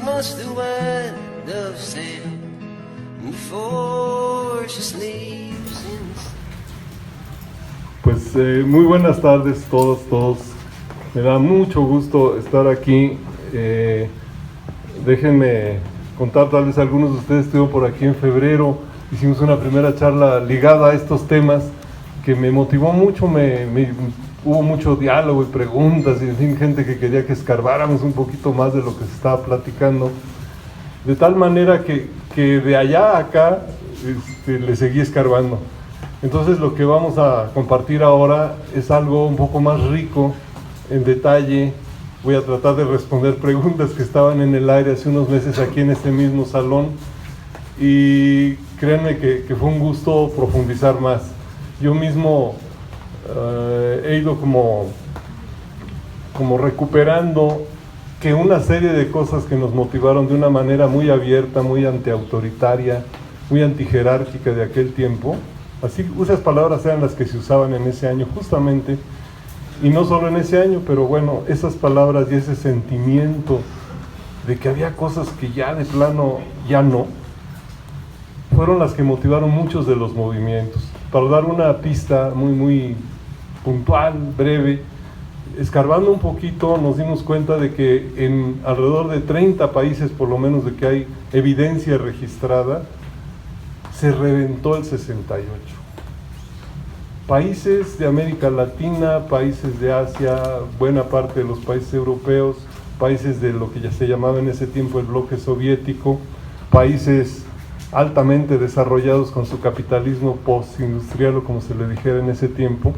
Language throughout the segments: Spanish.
must the wind of sand before she sleeps in. Pues muy buenas tardes todos. Me da mucho gusto estar aquí. Déjenme contar, tal vez algunos de ustedes estuvieron por aquí en febrero. Hicimos una primera charla ligada a estos temas que me motivó mucho, hubo mucho diálogo y preguntas y en fin, gente que quería que escarbáramos un poquito más de lo que se estaba platicando, de tal manera que de allá a acá le seguí escarbando. Entonces lo que vamos a compartir ahora es algo un poco más rico en detalle. Voy a tratar de responder preguntas que estaban en el aire hace unos meses aquí en este mismo salón y créanme que fue un gusto profundizar más. Yo mismo he ido como recuperando que una serie de cosas que nos motivaron de una manera muy abierta, muy antiautoritaria, muy antijerárquica de aquel tiempo, así esas palabras eran las que se usaban en ese año justamente, y no solo en ese año, pero bueno, esas palabras y ese sentimiento de que había cosas que ya de plano ya no, fueron las que motivaron muchos de los movimientos. Para dar una pista muy puntual, breve, escarbando un poquito nos dimos cuenta de que en alrededor de 30 países por lo menos de que hay evidencia registrada, se reventó el 68. Países de América Latina, países de Asia, buena parte de los países europeos, países de lo que ya se llamaba en ese tiempo el bloque soviético, países altamente desarrollados con su capitalismo postindustrial o como se le dijera en ese tiempo.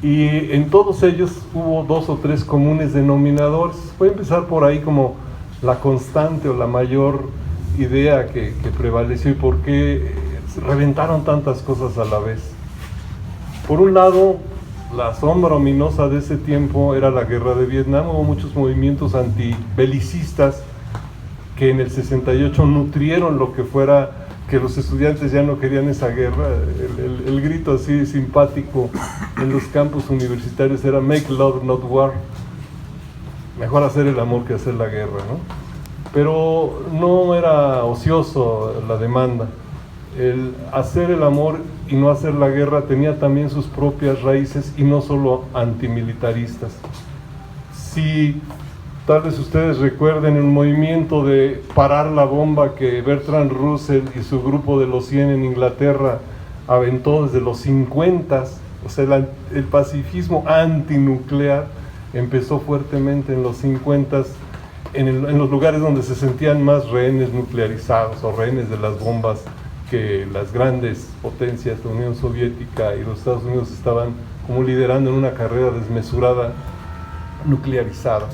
Y en todos ellos hubo 2 o 3 comunes denominadores. Voy a empezar por ahí como la constante o la mayor idea que prevaleció y por qué reventaron tantas cosas a la vez. Por un lado, la sombra ominosa de ese tiempo era la guerra de Vietnam. Hubo muchos movimientos antibelicistas que en el 68 nutrieron lo que fuera, que los estudiantes ya no querían esa guerra. El grito así simpático en los campus universitarios era "Make love, not war". Mejor hacer el amor que hacer la guerra, ¿no? Pero no era ocioso la demanda. El hacer el amor y no hacer la guerra tenía también sus propias raíces y no solo antimilitaristas. Si tal vez ustedes recuerden el movimiento de parar la bomba que Bertrand Russell y su grupo de los 100 en Inglaterra aventó desde los 50s, o sea, el pacifismo antinuclear empezó fuertemente en los 50s, en los lugares donde se sentían más rehenes nuclearizados o rehenes de las bombas que las grandes potencias, la Unión Soviética y los Estados Unidos, estaban como liderando en una carrera desmesurada nuclearizada.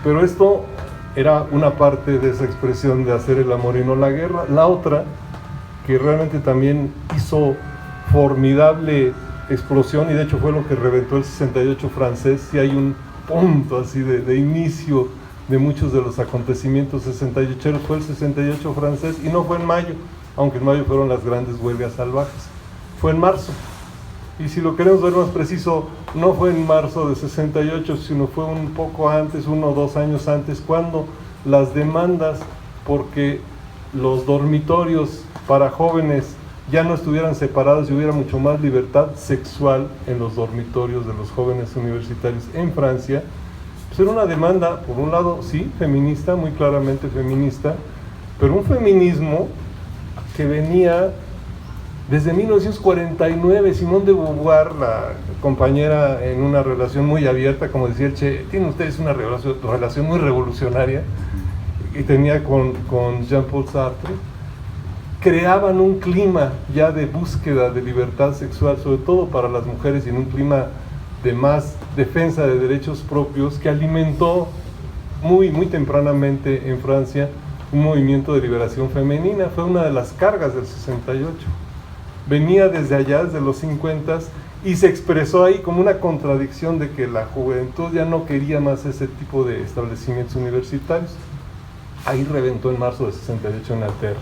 Pero esto era una parte de esa expresión de hacer el amor y no la guerra. La otra, que realmente también hizo formidable explosión, y de hecho fue lo que reventó el 68 francés, si hay un punto así de inicio de muchos de los acontecimientos 68, fue el 68 francés, y no fue en mayo, aunque en mayo fueron las grandes huelgas salvajes, fue en marzo. Y si lo queremos ver más preciso, no fue en marzo de 68, sino fue un poco antes, 1 o 2 años antes, cuando las demandas porque los dormitorios para jóvenes ya no estuvieran separados y hubiera mucho más libertad sexual en los dormitorios de los jóvenes universitarios en Francia, pues era una demanda, por un lado, sí, feminista, muy claramente feminista, pero un feminismo que venía desde 1949. Simone de Beauvoir, la compañera, en una relación muy abierta, como decía el Che, tienen ustedes una relación muy revolucionaria, y tenía con Jean-Paul Sartre, creaban un clima ya de búsqueda de libertad sexual, sobre todo para las mujeres, y en un clima de más defensa de derechos propios, que alimentó muy tempranamente en Francia un movimiento de liberación femenina. Fue una de las cargas del 68. Venía desde allá, desde los 50s, y se expresó ahí como una contradicción de que la juventud ya no quería más ese tipo de establecimientos universitarios. Ahí reventó en marzo de 68 en Inglaterra.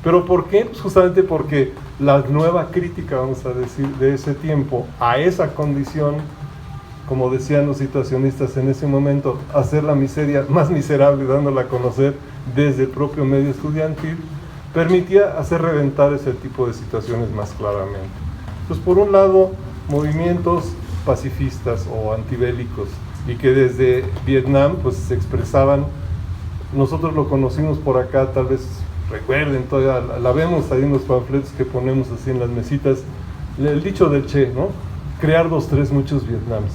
¿Pero por qué? Pues justamente porque la nueva crítica, vamos a decir, de ese tiempo a esa condición como decían los situacionistas en ese momento, hacer la miseria más miserable, dándola a conocer desde el propio medio estudiantil, permitía hacer reventar ese tipo de situaciones más claramente. Entonces, por un lado, movimientos pacifistas o antibélicos, y que desde Vietnam pues se expresaban. Nosotros lo conocimos por acá, tal vez recuerden, todavía la vemos ahí en los panfletos que ponemos así en las mesitas, el dicho del Che, ¿no? Crear 2, 3, muchos Vietnams.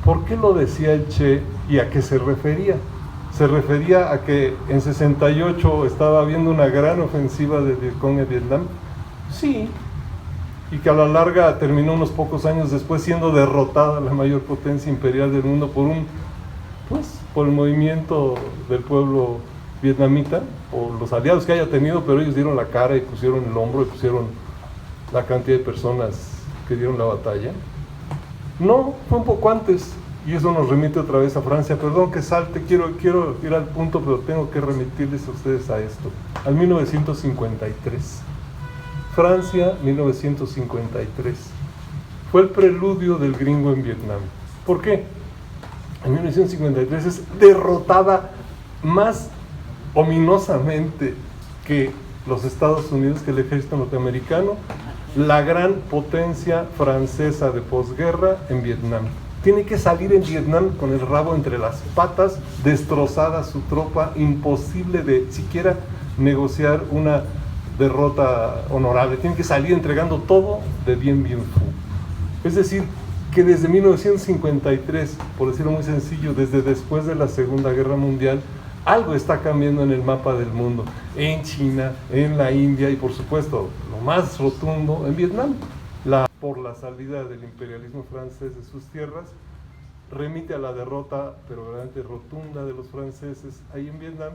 ¿Por qué lo decía el Che y a qué se refería? Se refería a que en 68 estaba habiendo una gran ofensiva de Vietcong en Vietnam. Sí, y que a la larga terminó unos pocos años después siendo derrotada la mayor potencia imperial del mundo por el movimiento del pueblo vietnamita, o los aliados que haya tenido, pero ellos dieron la cara y pusieron el hombro y pusieron la cantidad de personas que dieron la batalla. No, fue un poco antes, y eso nos remite otra vez a Francia. Perdón que salte, quiero ir al punto, pero tengo que remitirles a ustedes a esto, al 1953. Francia, 1953. Fue el preludio del gringo en Vietnam. ¿Por qué? En 1953 es derrotada más ominosamente que los Estados Unidos, que el ejército norteamericano, la gran potencia francesa de posguerra en Vietnam. Tiene que salir en Vietnam con el rabo entre las patas, destrozada su tropa, imposible de siquiera negociar una derrota honorable. Tiene que salir entregando todo de Bien Bien Phu. Es decir, que desde 1953, por decirlo muy sencillo, desde después de la Segunda Guerra Mundial, algo está cambiando en el mapa del mundo, en China, en la India y por supuesto, lo más rotundo, en Vietnam. Por la salida del imperialismo francés de sus tierras, remite a la derrota, pero realmente rotunda, de los franceses ahí en Vietnam,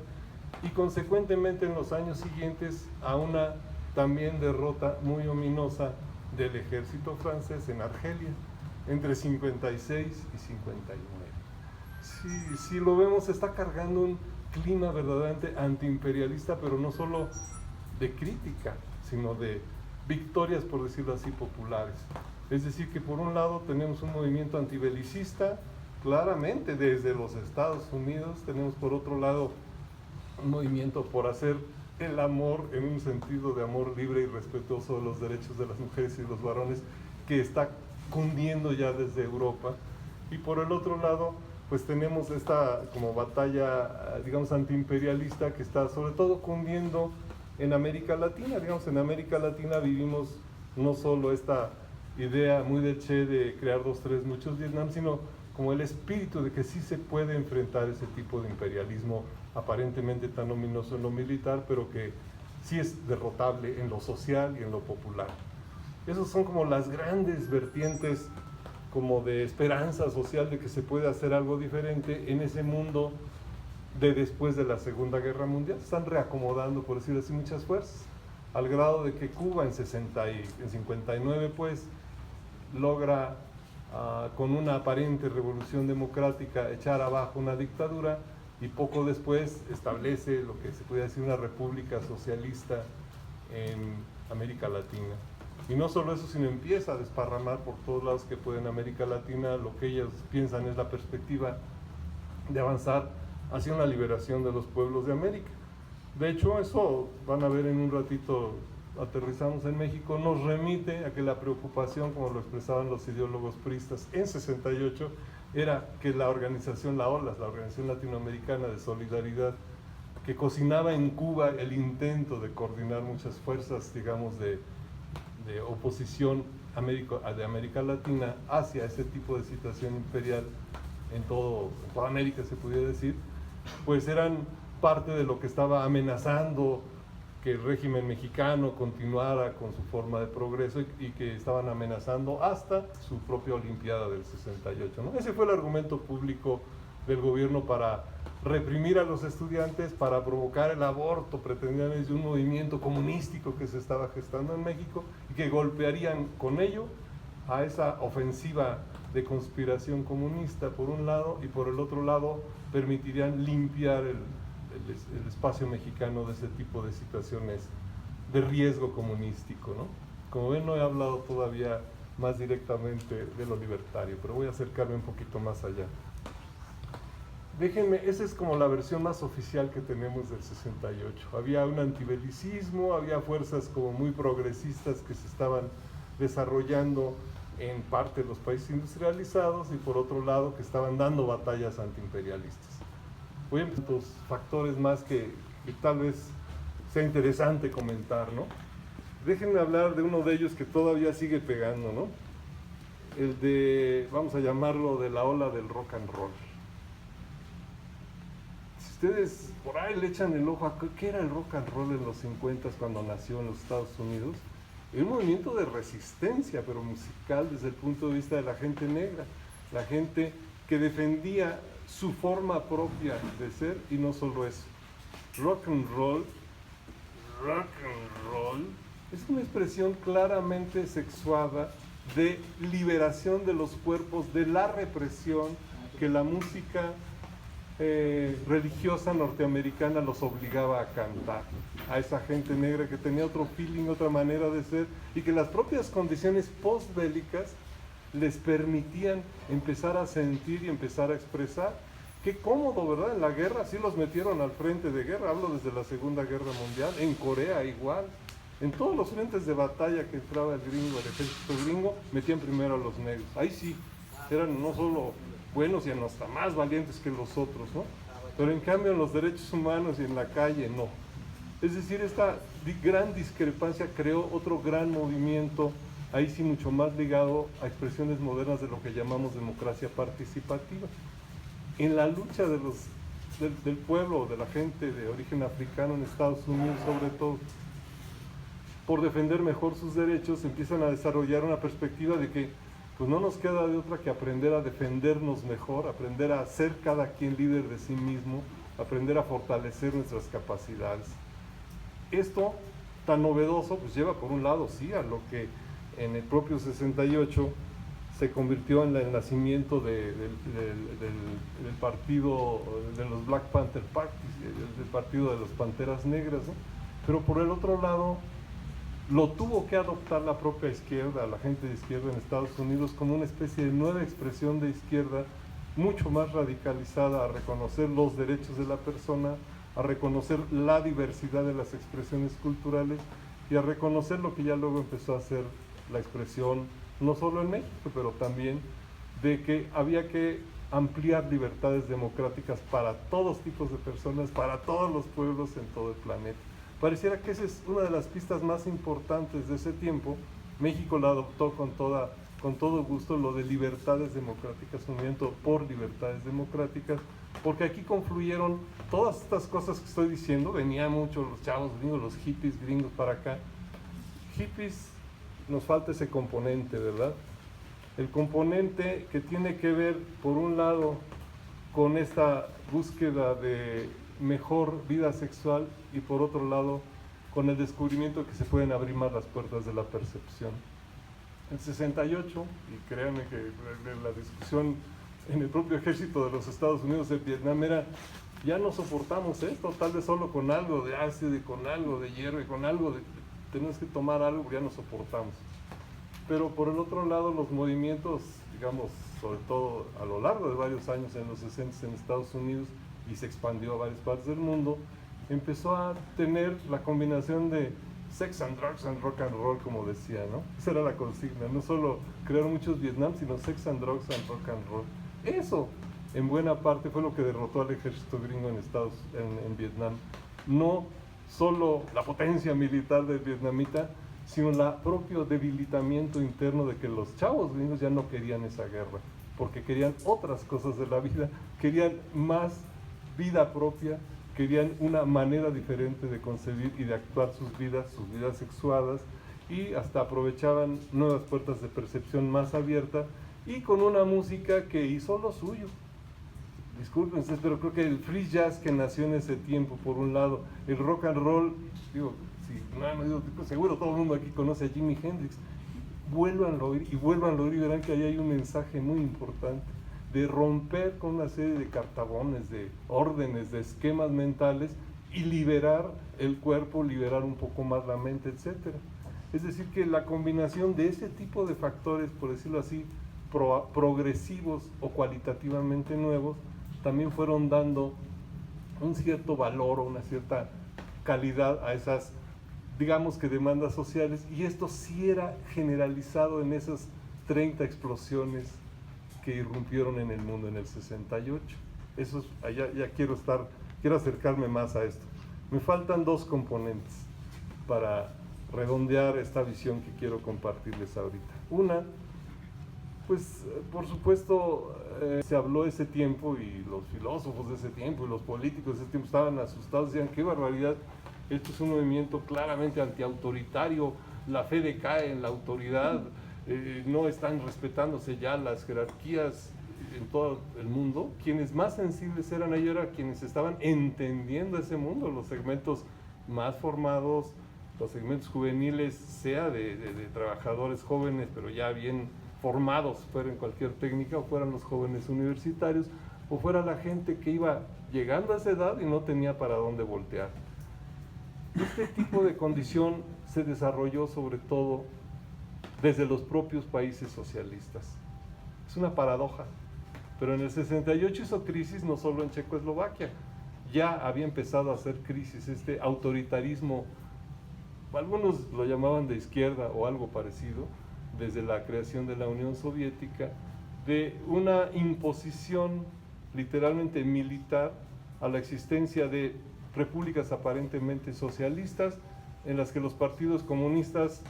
y consecuentemente en los años siguientes a una también derrota muy ominosa del ejército francés en Argelia, entre 56 y 59. Si lo vemos, está cargando un clima verdaderamente antiimperialista, pero no solo de crítica, sino de victorias, por decirlo así, populares. Es decir, que por un lado tenemos un movimiento antibelicista, claramente desde los Estados Unidos, tenemos por otro lado un movimiento por hacer el amor en un sentido de amor libre y respetuoso de los derechos de las mujeres y los varones, que está cundiendo ya desde Europa. Y por el otro lado, pues tenemos esta como batalla, digamos, antiimperialista, que está sobre todo cundiendo en América Latina. Digamos, en América Latina vivimos no solo esta idea muy de Che de crear 2, 3, muchos Vietnam, sino como el espíritu de que sí se puede enfrentar ese tipo de imperialismo aparentemente tan ominoso en lo militar, pero que sí es derrotable en lo social y en lo popular. Esas son como las grandes vertientes como de esperanza social de que se puede hacer algo diferente en ese mundo de después de la Segunda Guerra Mundial. Están reacomodando, por decirlo así, muchas fuerzas, al grado de que Cuba en 59 pues logra con una aparente revolución democrática echar abajo una dictadura, y poco después establece lo que se puede decir una república socialista en América Latina. Y no solo eso, sino empieza a desparramar por todos lados que puede en América Latina. Lo que ellos piensan es la perspectiva de avanzar hacia una liberación de los pueblos de América. De hecho, eso van a ver en un ratito, aterrizamos en México, nos remite a que la preocupación, como lo expresaban los ideólogos priistas en 68, era que la organización, la OLAS, la Organización Latinoamericana de Solidaridad, que cocinaba en Cuba el intento de coordinar muchas fuerzas, digamos, de oposición de América Latina hacia ese tipo de situación imperial en toda América, se pudiera decir, pues eran parte de lo que estaba amenazando que el régimen mexicano continuara con su forma de progreso, y que estaban amenazando hasta su propia Olimpiada del 68, ¿no? Ese fue el argumento público del gobierno para reprimir a los estudiantes, para provocar el aborto, pretendían ellos, un movimiento comunístico que se estaba gestando en México, y que golpearían con ello a esa ofensiva de conspiración comunista por un lado, y por el otro lado permitirían limpiar el espacio mexicano de ese tipo de situaciones de riesgo comunístico, ¿no? Como ven, no he hablado todavía más directamente de lo libertario, pero voy a acercarme un poquito más allá. Déjenme, esa es como la versión más oficial que tenemos del 68. Había un antibelicismo, había fuerzas como muy progresistas que se estaban desarrollando en parte de los países industrializados y por otro lado que estaban dando batallas antiimperialistas. Voy a empezar con factores más que tal vez sea interesante comentar, ¿no? Déjenme hablar de uno de ellos que todavía sigue pegando, ¿no? El de, vamos a llamarlo, de la ola del rock and roll. Si ustedes por ahí le echan el ojo a qué era el rock and roll en los 50 cuando nació en los Estados Unidos, era un movimiento de resistencia, pero musical desde el punto de vista de la gente negra, la gente que defendía su forma propia de ser y no solo eso. Rock and roll es una expresión claramente sexuada de liberación de los cuerpos, de la represión que la música religiosa norteamericana los obligaba a cantar, a esa gente negra que tenía otro feeling, otra manera de ser, y que las propias condiciones postbélicas les permitían empezar a sentir y empezar a expresar. Qué cómodo, ¿verdad? En la guerra sí los metieron al frente de guerra, hablo desde la Segunda Guerra Mundial, en Corea igual, en todos los frentes de batalla que entraba el ejército gringo, metían primero a los negros. Ahí sí, eran no solo buenos y hasta más valientes que los otros, ¿no? Pero en cambio en los derechos humanos y en la calle, no. Es decir, esta gran discrepancia creó otro gran movimiento, ahí sí mucho más ligado a expresiones modernas de lo que llamamos democracia participativa. En la lucha del pueblo, de la gente de origen africano en Estados Unidos sobre todo, por defender mejor sus derechos, empiezan a desarrollar una perspectiva de que pues no nos queda de otra que aprender a defendernos mejor, aprender a ser cada quien líder de sí mismo, aprender a fortalecer nuestras capacidades. Esto tan novedoso pues lleva por un lado sí a lo que en el propio 68 se convirtió en el nacimiento del partido de los Black Panther Parties, del partido de las Panteras Negras, ¿no? Pero por el otro lado lo tuvo que adoptar la propia izquierda, la gente de izquierda en Estados Unidos, como una especie de nueva expresión de izquierda mucho más radicalizada a reconocer los derechos de la persona, a reconocer la diversidad de las expresiones culturales y a reconocer lo que ya luego empezó a ser la expresión, no solo en México, pero también de que había que ampliar libertades democráticas para todos tipos de personas, para todos los pueblos en todo el planeta. Pareciera que esa es una de las pistas más importantes de ese tiempo. México la adoptó con todo gusto, lo de libertades democráticas, un movimiento por libertades democráticas, porque aquí confluyeron todas estas cosas que estoy diciendo. Venían mucho los chavos gringos, los hippies gringos para acá. Hippies, nos falta ese componente, ¿verdad? El componente que tiene que ver, por un lado, con esta búsqueda de mejor vida sexual y por otro lado con el descubrimiento de que se pueden abrir más las puertas de la percepción. En 68, y créanme que la discusión en el propio ejército de los Estados Unidos de Vietnam era: ya no soportamos esto, tal vez solo con algo de ácido y con algo de hierro y con algo de... tenemos que tomar algo, ya no soportamos. Pero por el otro lado, los movimientos, digamos, sobre todo a lo largo de varios años en los 60 en Estados Unidos, y se expandió a varias partes del mundo, empezó a tener la combinación de sex and drugs and rock and roll, como decía, ¿no? Esa era la consigna, no solo crear muchos Vietnam, sino sex and drugs and rock and roll. Eso, en buena parte, fue lo que derrotó al ejército gringo en Vietnam. No solo la potencia militar del vietnamita, sino el propio debilitamiento interno de que los chavos gringos ya no querían esa guerra, porque querían otras cosas de la vida, querían más vida propia, querían una manera diferente de concebir y de actuar sus vidas sexuadas, y hasta aprovechaban nuevas puertas de percepción más abierta y con una música que hizo lo suyo. Disculpen, pero creo que el free jazz que nació en ese tiempo, por un lado, el rock and roll, digo, seguro todo el mundo aquí conoce a Jimi Hendrix, vuélvanlo a oír y verán que ahí hay un mensaje muy importante de romper con una serie de cartabones, de órdenes, de esquemas mentales y liberar el cuerpo, liberar un poco más la mente, etc. Es decir, que la combinación de ese tipo de factores, por decirlo así, progresivos o cualitativamente nuevos, también fueron dando un cierto valor o una cierta calidad a esas, digamos que demandas sociales, y esto sí era generalizado en esas 30 explosiones que irrumpieron en el mundo en el 68. Eso es, ya quiero acercarme más a esto. Me faltan dos componentes para redondear esta visión que quiero compartirles ahorita. Una, pues por supuesto se habló ese tiempo y los filósofos de ese tiempo y los políticos de ese tiempo estaban asustados, decían qué barbaridad, esto es un movimiento claramente antiautoritario, la fe decae en la autoridad, no están respetándose ya las jerarquías en todo el mundo. Quienes más sensibles eran ellos eran quienes estaban entendiendo ese mundo, los segmentos más formados, los segmentos juveniles, sea de trabajadores jóvenes, pero ya bien formados, fuera en cualquier técnica, o fueran los jóvenes universitarios, o fuera la gente que iba llegando a esa edad y no tenía para dónde voltear. Este tipo de condición se desarrolló sobre todo desde los propios países socialistas. Es una paradoja, pero en el 68 hizo crisis no solo en Checoslovaquia, ya había empezado a hacer crisis este autoritarismo, algunos lo llamaban de izquierda o algo parecido, desde la creación de la Unión Soviética, de una imposición literalmente militar a la existencia de repúblicas aparentemente socialistas, en las que los partidos comunistas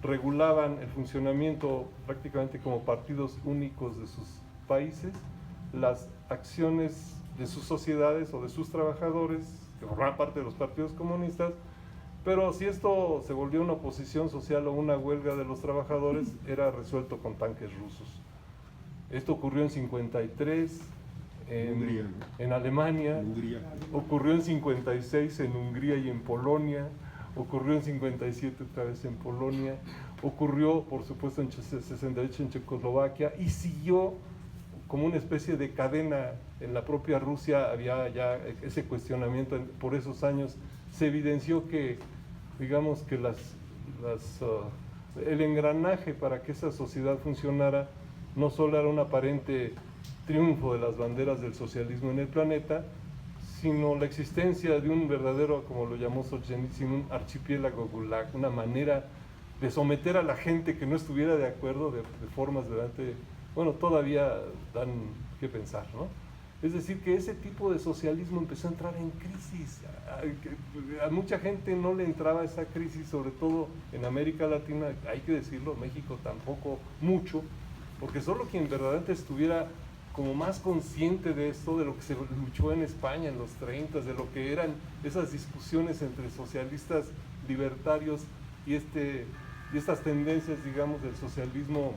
regulaban el funcionamiento prácticamente como partidos únicos de sus países, las acciones de sus sociedades o de sus trabajadores, que formaban parte de los partidos comunistas, pero si esto se volvió una oposición social o una huelga de los trabajadores, era resuelto con tanques rusos. Esto ocurrió en 53 en Alemania, ocurrió en 56 en Hungría y en Polonia, ocurrió en 57 otra vez en Polonia, ocurrió por supuesto en 68 en Checoslovaquia, y siguió como una especie de cadena en la propia Rusia. Había ya ese cuestionamiento por esos años. Se evidenció que, digamos que el engranaje para que esa sociedad funcionara no solo era un aparente triunfo de las banderas del socialismo en el planeta, sino la existencia de un verdadero, como lo llamó Solzhenitsyn, un archipiélago gulag, una manera de someter a la gente que no estuviera de acuerdo de formas verdaderamente, bueno, todavía dan que pensar, ¿no? Es decir, que ese tipo de socialismo empezó a entrar en crisis. A mucha gente no le entraba esa crisis, sobre todo en América Latina, hay que decirlo, México tampoco mucho, porque solo quien verdaderamente estuviera como más consciente de esto, de lo que se luchó en España en los 30, de lo que eran esas discusiones entre socialistas libertarios y estas tendencias, digamos, del socialismo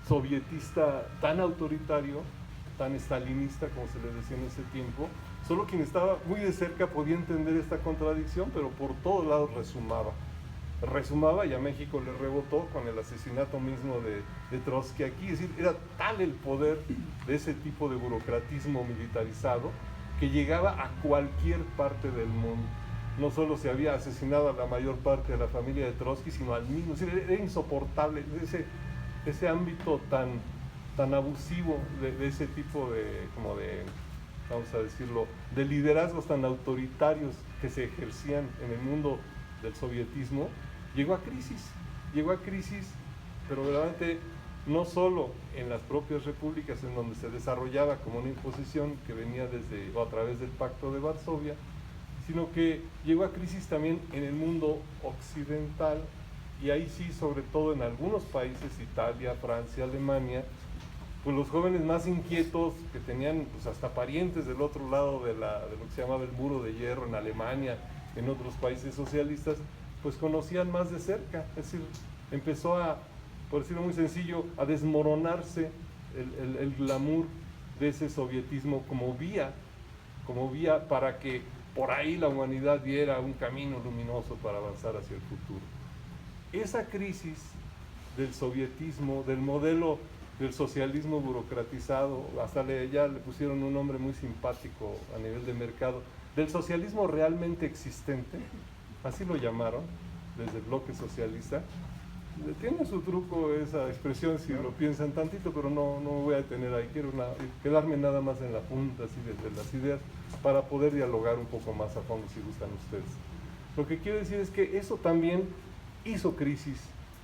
sovietista tan autoritario, tan estalinista, como se le decía en ese tiempo. Solo quien estaba muy de cerca podía entender esta contradicción, pero por todos lados resumaba, y a México le rebotó con el asesinato mismo de Trotsky aquí. Es decir, era tal el poder de ese tipo de burocratismo militarizado que llegaba a cualquier parte del mundo. No solo se había asesinado a la mayor parte de la familia de Trotsky, sino al mismo. Es decir, era insoportable ese ámbito tan abusivo de ese tipo vamos a decirlo, de liderazgos tan autoritarios que se ejercían en el mundo del sovietismo. Llegó a crisis, pero verdaderamente no solo en las propias repúblicas en donde se desarrollaba como una imposición que venía desde o a través del Pacto de Varsovia, sino que llegó a crisis también en el mundo occidental, y ahí sí, sobre todo en algunos países, Italia, Francia, Alemania, pues los jóvenes más inquietos, que tenían pues hasta parientes del otro lado de lo que se llamaba el muro de hierro en Alemania, en otros países socialistas, pues conocían más de cerca. Es decir, empezó por decirlo muy sencillo, a desmoronarse el glamour de ese sovietismo como vía para que por ahí la humanidad diera un camino luminoso para avanzar hacia el futuro. Esa crisis del sovietismo, del modelo del socialismo burocratizado, hasta ya le pusieron un nombre muy simpático a nivel de mercado, del socialismo realmente existente, así lo llamaron, desde el bloque socialista. Tiene su truco esa expresión si lo piensan tantito, pero no me voy a detener ahí. Quiero quedarme nada más en la punta, así desde las ideas, para poder dialogar un poco más a fondo si gustan ustedes. Lo que quiero decir es que eso también hizo crisis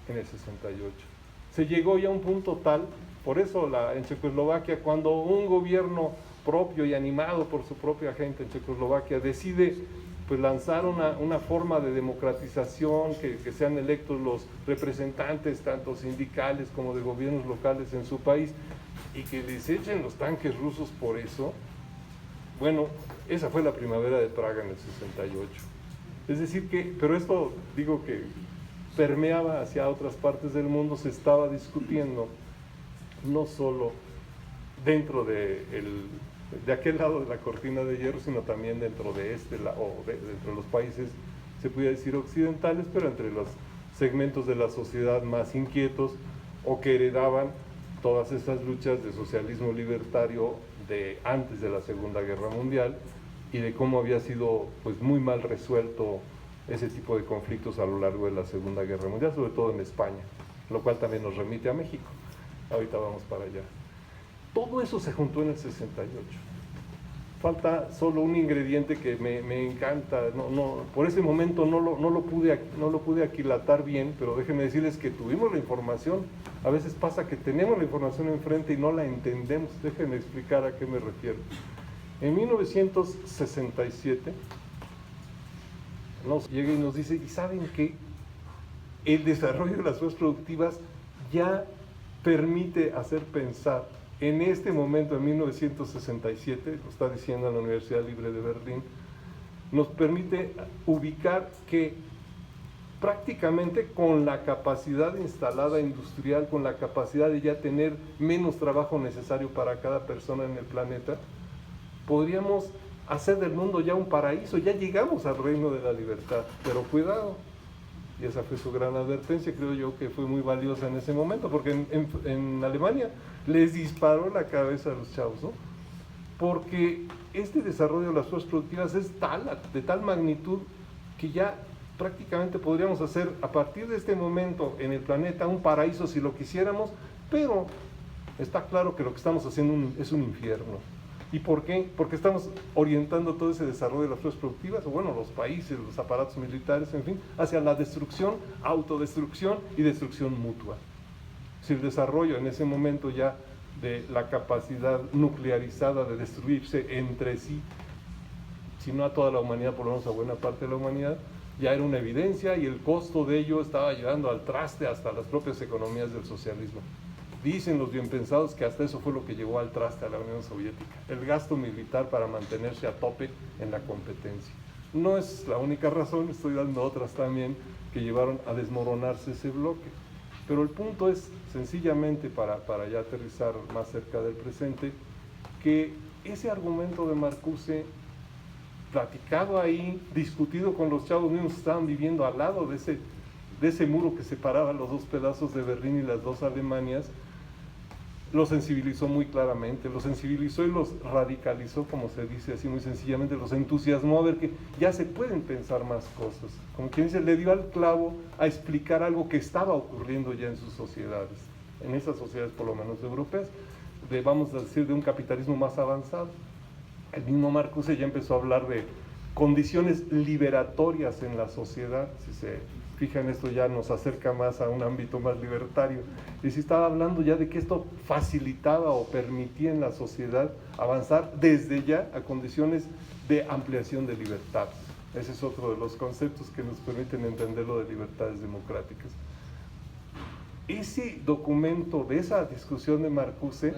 en el 68. Se llegó ya a un punto tal, por eso en Checoslovaquia, cuando un gobierno propio y animado por su propia gente en Checoslovaquia decide pues lanzar una forma de democratización, que sean electos los representantes tanto sindicales como de gobiernos locales en su país, y que les echen los tanques rusos por eso. Bueno, esa fue la primavera de Praga en el 68. Es decir que, pero esto digo que permeaba hacia otras partes del mundo, se estaba discutiendo no solo dentro de aquel lado de la cortina de hierro, sino también dentro de dentro de los países, se podía decir occidentales, pero entre los segmentos de la sociedad más inquietos o que heredaban todas esas luchas de socialismo libertario de antes de la Segunda Guerra Mundial y de cómo había sido pues muy mal resuelto ese tipo de conflictos a lo largo de la Segunda Guerra Mundial, sobre todo en España, lo cual también nos remite a México. Ahorita vamos para allá. Todo eso se juntó en el 68. Falta solo un ingrediente que me encanta. Por ese momento no lo pude aquilatar bien, pero déjenme decirles que tuvimos la información. A veces pasa que tenemos la información enfrente y no la entendemos. Déjenme explicar a qué me refiero. En 1967 nos llega y nos dice, ¿y saben qué? El desarrollo de las fuerzas productivas ya permite hacer pensar en este momento, en 1967, lo está diciendo la Universidad Libre de Berlín, nos permite ubicar que prácticamente con la capacidad instalada industrial, con la capacidad de ya tener menos trabajo necesario para cada persona en el planeta, podríamos hacer del mundo ya un paraíso, ya llegamos al reino de la libertad, pero cuidado. Y esa fue su gran advertencia, creo yo que fue muy valiosa en ese momento, porque en Alemania les disparó la cabeza a los chavos, ¿no? Porque este desarrollo de las fuerzas productivas es de tal magnitud que ya prácticamente podríamos hacer a partir de este momento en el planeta un paraíso si lo quisiéramos, pero está claro que lo que estamos haciendo es un infierno. ¿Y por qué? Porque estamos orientando todo ese desarrollo de las fuerzas productivas, o bueno, los países, los aparatos militares, en fin, hacia la destrucción, autodestrucción y destrucción mutua. Si el desarrollo en ese momento ya de la capacidad nuclearizada de destruirse entre sí, si no a toda la humanidad, por lo menos a buena parte de la humanidad, ya era una evidencia y el costo de ello estaba llevando al traste hasta las propias economías del socialismo. Dicen los bien pensados que hasta eso fue lo que llevó al traste a la Unión Soviética, el gasto militar para mantenerse a tope en la competencia. No es la única razón, estoy dando otras también que llevaron a desmoronarse ese bloque. Pero el punto es, sencillamente, para ya aterrizar más cerca del presente, que ese argumento de Marcuse, platicado ahí, discutido con los chavos mismos que estaban viviendo al lado de ese muro que separaba los dos pedazos de Berlín y las dos Alemanias, los sensibilizó muy claramente, los sensibilizó y los radicalizó, como se dice así muy sencillamente, los entusiasmó a ver que ya se pueden pensar más cosas. Como quien dice, le dio al clavo a explicar algo que estaba ocurriendo ya en sus sociedades, en esas sociedades por lo menos europeas, vamos a decir, de un capitalismo más avanzado. El mismo Marcuse ya empezó a hablar de condiciones liberatorias en la sociedad. Si se fijan, esto ya nos acerca más a un ámbito más libertario, y se estaba hablando ya de que esto facilitaba o permitía en la sociedad avanzar desde ya a condiciones de ampliación de libertades. Ese es otro de los conceptos que nos permiten entender lo de libertades democráticas. Ese documento de esa discusión de Marcuse,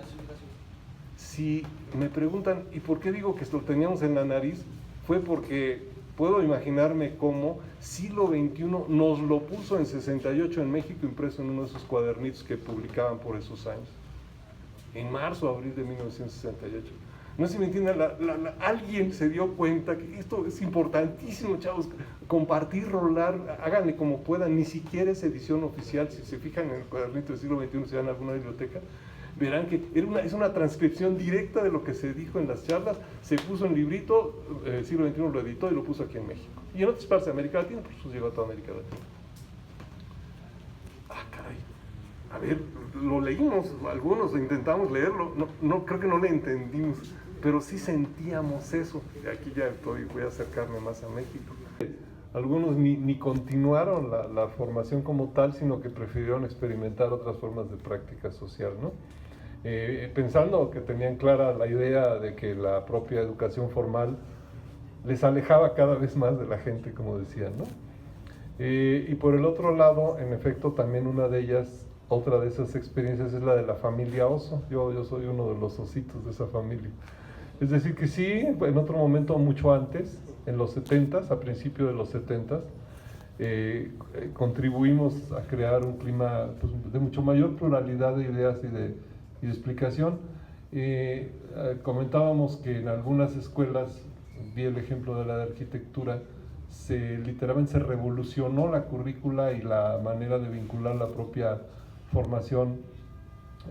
si me preguntan, ¿y por qué digo que lo teníamos en la nariz? Fue porque puedo imaginarme cómo siglo XXI nos lo puso en 68 en México, impreso en uno de esos cuadernitos que publicaban por esos años, en marzo, abril de 1968. No sé si me entienden, alguien se dio cuenta que esto es importantísimo, chavos, compartir, rolar, háganle como puedan, ni siquiera es edición oficial. Si se fijan en el cuadernito del siglo XXI, si van a alguna biblioteca, verán que es una transcripción directa de lo que se dijo en las charlas, se puso en librito, el siglo XXI lo editó y lo puso aquí en México. Y en otras partes de América Latina, por eso llegó a toda América Latina. a ver, lo leímos, algunos intentamos leerlo, no creo que no le entendimos, pero sí sentíamos eso. Y aquí ya voy a acercarme más a México. Algunos ni continuaron la formación como tal, sino que prefirieron experimentar otras formas de práctica social, ¿no? Pensando que tenían clara la idea de que la propia educación formal les alejaba cada vez más de la gente, como decían, ¿no? Y por el otro lado, en efecto, también una de ellas, otra de esas experiencias es la de la familia oso. Yo soy uno de los ositos de esa familia. Es decir, que sí, en otro momento, mucho antes, en los 70s, a principios de los 70s, contribuimos a crear un clima pues, de mucho mayor pluralidad de ideas y de explicación. Comentábamos que en algunas escuelas, vi el ejemplo de la de arquitectura, literalmente se revolucionó la currícula y la manera de vincular la propia formación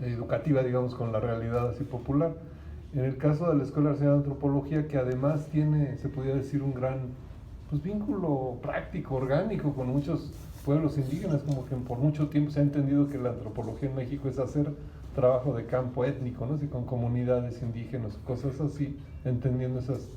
educativa, digamos, con la realidad así popular. En el caso de la Escuela Nacional de Antropología, que además tiene, se podría decir, un gran pues, vínculo práctico, orgánico con muchos pueblos indígenas, como que por mucho tiempo se ha entendido que la antropología en México es hacer trabajo de campo étnico, ¿no? Así, con comunidades indígenas, cosas así, entendiendo esas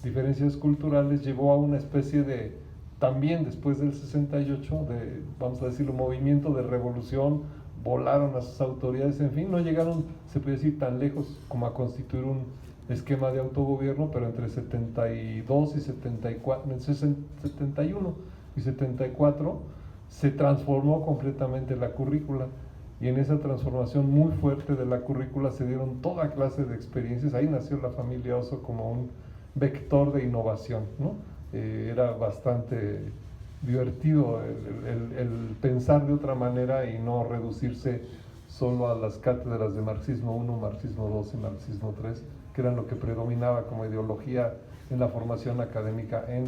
diferencias culturales, llevó a una especie de, también después del 68, de, vamos a decirlo, movimiento de revolución. Volaron a sus autoridades, en fin, no llegaron, se puede decir, tan lejos como a constituir un esquema de autogobierno, pero entre 72 y 74, 71 y 74 se transformó completamente la currícula, y en esa transformación muy fuerte de la currícula se dieron toda clase de experiencias. Ahí nació la familia Oso como un vector de innovación, ¿no? Era bastante divertido el pensar de otra manera y no reducirse solo a las cátedras de marxismo 1, marxismo 2 y marxismo 3, que eran lo que predominaba como ideología en la formación académica en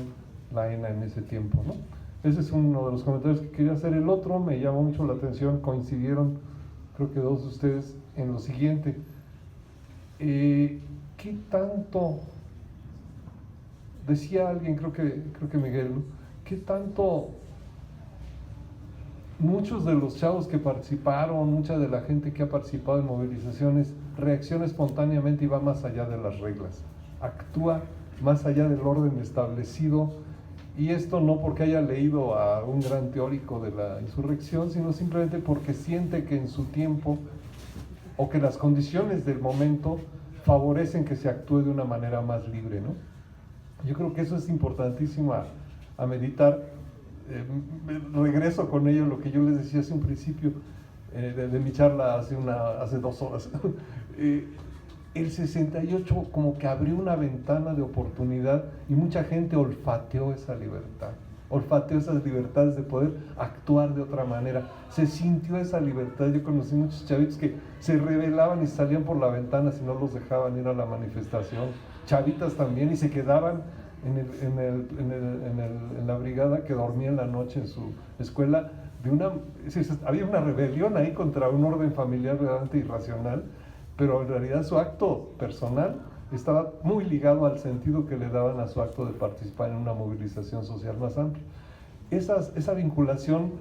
la ENA en ese tiempo, ¿no? Ese es uno de los comentarios que quería hacer. El otro me llamó mucho la atención, coincidieron creo que dos de ustedes en lo siguiente. ¿Qué tanto, decía alguien, creo que Miguel, qué tanto muchos de los chavos que participaron, mucha de la gente que ha participado en movilizaciones, reacciona espontáneamente y va más allá de las reglas, actúa más allá del orden establecido? Y esto no porque haya leído a un gran teórico de la insurrección, sino simplemente porque siente que en su tiempo o que las condiciones del momento favorecen que se actúe de una manera más libre, ¿no? Yo creo que eso es importantísimo a meditar. Regreso con ello lo que yo les decía hace un principio de mi charla hace 2 horas. El 68 como que abrió una ventana de oportunidad y mucha gente olfateó esa libertad, olfateó esas libertades de poder actuar de otra manera, se sintió esa libertad. Yo conocí muchos chavitos que se rebelaban y salían por la ventana si no los dejaban ir a la manifestación, chavitas también, y se quedaban en la brigada, que dormía en la noche en su escuela. Había una rebelión ahí contra un orden familiar realmente irracional, pero en realidad su acto personal estaba muy ligado al sentido que le daban a su acto de participar en una movilización social más amplia. Esa vinculación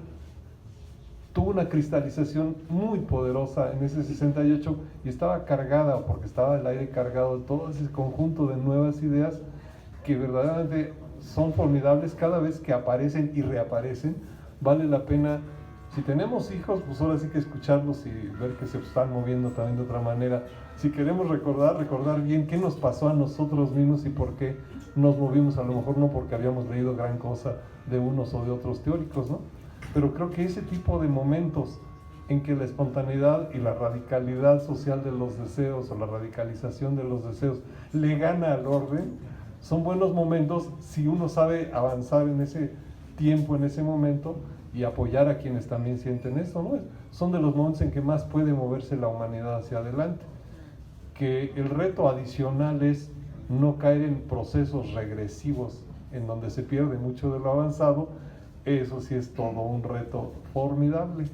tuvo una cristalización muy poderosa en ese 68 y estaba cargada, porque estaba el aire cargado de todo ese conjunto de nuevas ideas que verdaderamente son formidables cada vez que aparecen y reaparecen. Vale la pena, si tenemos hijos, pues ahora sí que escucharlos y ver que se están moviendo también de otra manera. Si queremos recordar bien qué nos pasó a nosotros mismos y por qué nos movimos, a lo mejor no porque habíamos leído gran cosa de unos o de otros teóricos, ¿no? Pero creo que ese tipo de momentos en que la espontaneidad y la radicalidad social de los deseos o la radicalización de los deseos le gana al orden, son buenos momentos si uno sabe avanzar en ese tiempo, en ese momento, y apoyar a quienes también sienten eso, ¿no? Son de los momentos en que más puede moverse la humanidad hacia adelante. Que el reto adicional es no caer en procesos regresivos en donde se pierde mucho de lo avanzado. Eso sí es todo un reto formidable.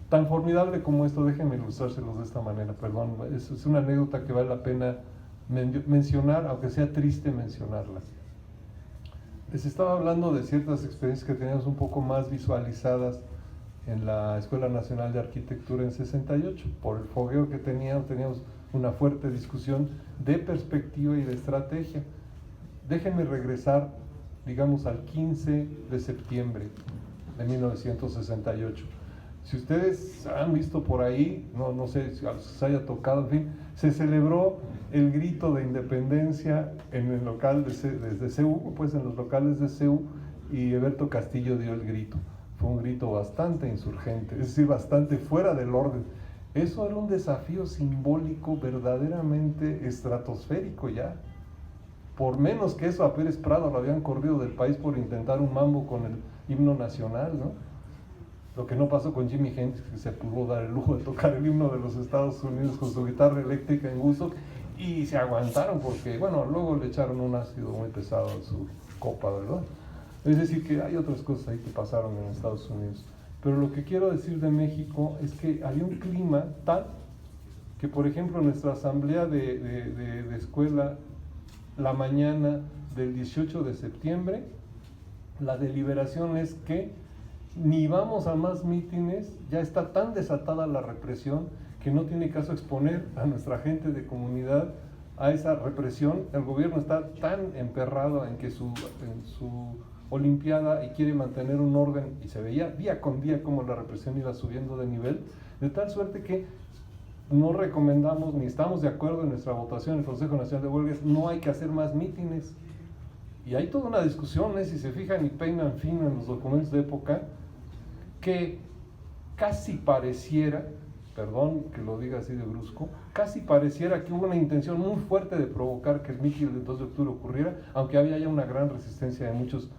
Tan formidable como esto, déjenme ilustrárselos de esta manera, perdón, es una anécdota que vale la pena mencionar, aunque sea triste mencionarla. Les estaba hablando de ciertas experiencias que teníamos un poco más visualizadas en la Escuela Nacional de Arquitectura en 68. Por el fogueo que teníamos una fuerte discusión de perspectiva y de estrategia. Déjenme regresar, digamos, al 15 de septiembre de 1968. Si ustedes han visto por ahí, no sé si se haya tocado, en fin, se celebró el grito de independencia en el local desde CEU, pues en los locales de CEU, y Eberto Castillo dio el grito. Fue un grito bastante insurgente, es decir, bastante fuera del orden. Eso era un desafío simbólico verdaderamente estratosférico ya. Por menos que eso a Pérez Prado lo habían corrido del país por intentar un mambo con el himno nacional, ¿no? Lo que no pasó con Jimi Hendrix, que se pudo dar el lujo de tocar el himno de los Estados Unidos con su guitarra eléctrica en uso, y se aguantaron porque, bueno, luego le echaron un ácido muy pesado en su copa, ¿verdad? Es decir, que hay otras cosas ahí que pasaron en Estados Unidos. Pero lo que quiero decir de México es que había un clima tal que, por ejemplo, en nuestra asamblea de escuela, la mañana del 18 de septiembre, la deliberación es que ni vamos a más mítines, ya está tan desatada la represión que no tiene caso exponer a nuestra gente de comunidad a esa represión. El gobierno está tan emperrado en su olimpiada y quiere mantener un orden, y se veía día con día cómo la represión iba subiendo de nivel, de tal suerte que no recomendamos ni estamos de acuerdo en nuestra votación en el Consejo Nacional de Huelgas, no hay que hacer más mítines. Y hay toda una discusión, si se fijan y peinan fino en los documentos de época, que casi pareciera, perdón que lo diga así de brusco, casi pareciera que hubo una intención muy fuerte de provocar que el mitin del 2 de octubre ocurriera, aunque había ya una gran resistencia de muchos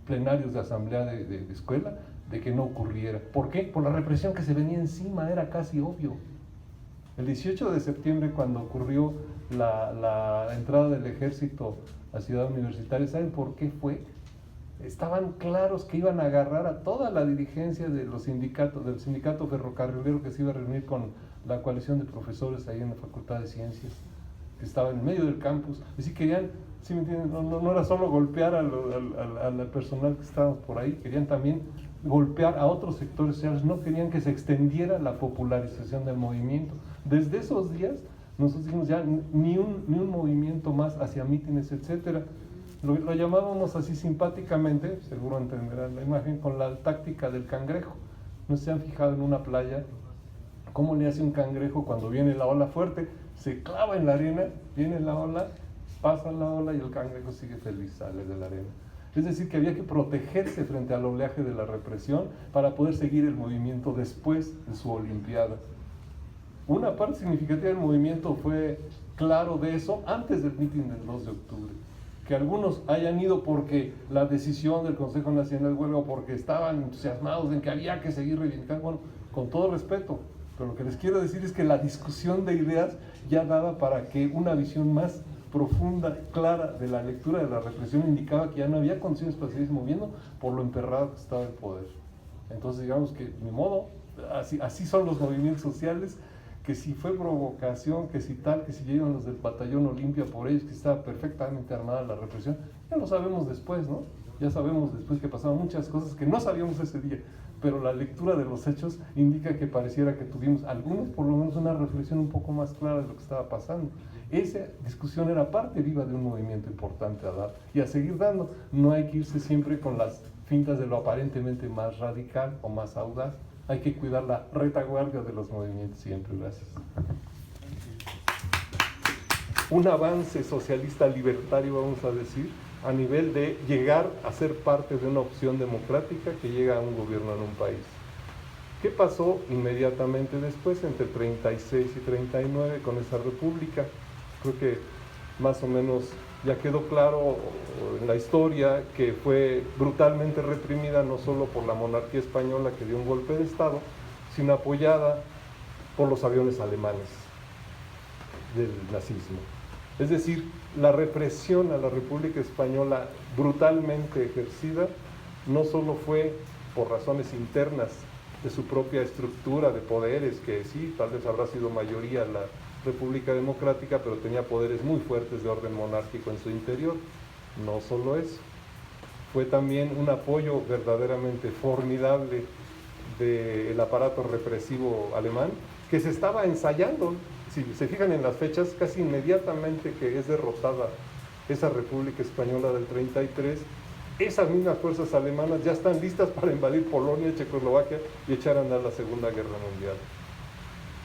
plenarios de asamblea de escuela, de que no ocurriera. ¿Por qué? Por la represión que se venía encima, era casi obvio. El 18 de septiembre, cuando ocurrió la entrada del ejército a Ciudad Universitaria, ¿saben por qué fue? Estaban claros que iban a agarrar a toda la dirigencia de los sindicatos, del sindicato ferrocarrilero que se iba a reunir con la coalición de profesores ahí en la Facultad de Ciencias, que estaba en medio del campus. Y si querían, ¿sí me entienden? No era solo golpear al personal que estábamos por ahí, querían también golpear a otros sectores sociales, no querían que se extendiera la popularización del movimiento. Desde esos días nosotros dijimos ya ni un movimiento más hacia mítines, etcétera. Lo llamábamos así simpáticamente, seguro entenderán la imagen, con la táctica del cangrejo. ¿No se han fijado en una playa cómo le hace un cangrejo cuando viene la ola fuerte? Se clava en la arena, viene la ola, pasa la ola y el cangrejo sigue feliz, sale de la arena. Es decir, que había que protegerse frente al oleaje de la represión para poder seguir el movimiento después de su olimpiada. Una parte significativa del movimiento fue claro de eso antes del mitin del 2 de octubre. Que algunos hayan ido porque la decisión del Consejo Nacional de Huelga o porque estaban entusiasmados en que había que seguir reivindicando, bueno, con todo respeto, pero lo que les quiero decir es que la discusión de ideas ya daba para que una visión más profunda, clara de la lectura de la represión indicaba que ya no había condiciones para seguir moviendo por lo emperrado que estaba el poder. Entonces digamos que, ni modo, así son los movimientos sociales, que si fue provocación, que si tal, que si llegan los del batallón Olimpia por ellos, que estaba perfectamente armada la represión, ya lo sabemos después, ¿no? Ya sabemos después que pasaron muchas cosas que no sabíamos ese día, pero la lectura de los hechos indica que pareciera que tuvimos algunos, por lo menos, una reflexión un poco más clara de lo que estaba pasando. Esa discusión era parte viva de un movimiento importante a dar y a seguir dando. No hay que irse siempre con las fintas de lo aparentemente más radical o más audaz. Hay que cuidar la retaguardia de los movimientos siempre. Gracias. Un avance socialista libertario, vamos a decir, a nivel de llegar a ser parte de una opción democrática que llega a un gobierno en un país. ¿Qué pasó inmediatamente después, entre 36 y 39, con esa república? Creo que más o menos ya quedó claro en la historia que fue brutalmente reprimida no solo por la monarquía española que dio un golpe de estado, sino apoyada por los aviones alemanes del nazismo. Es decir, la represión a la República Española brutalmente ejercida no solo fue por razones internas de su propia estructura de poderes, que sí, tal vez habrá sido mayoría la República Democrática, pero tenía poderes muy fuertes de orden monárquico en su interior. No solo eso, fue también un apoyo verdaderamente formidable del aparato represivo alemán, que se estaba ensayando. Si se fijan en las fechas, casi inmediatamente que es derrotada esa República Española del 33, esas mismas fuerzas alemanas ya están listas para invadir Polonia, Checoslovaquia y echar a andar la Segunda Guerra Mundial.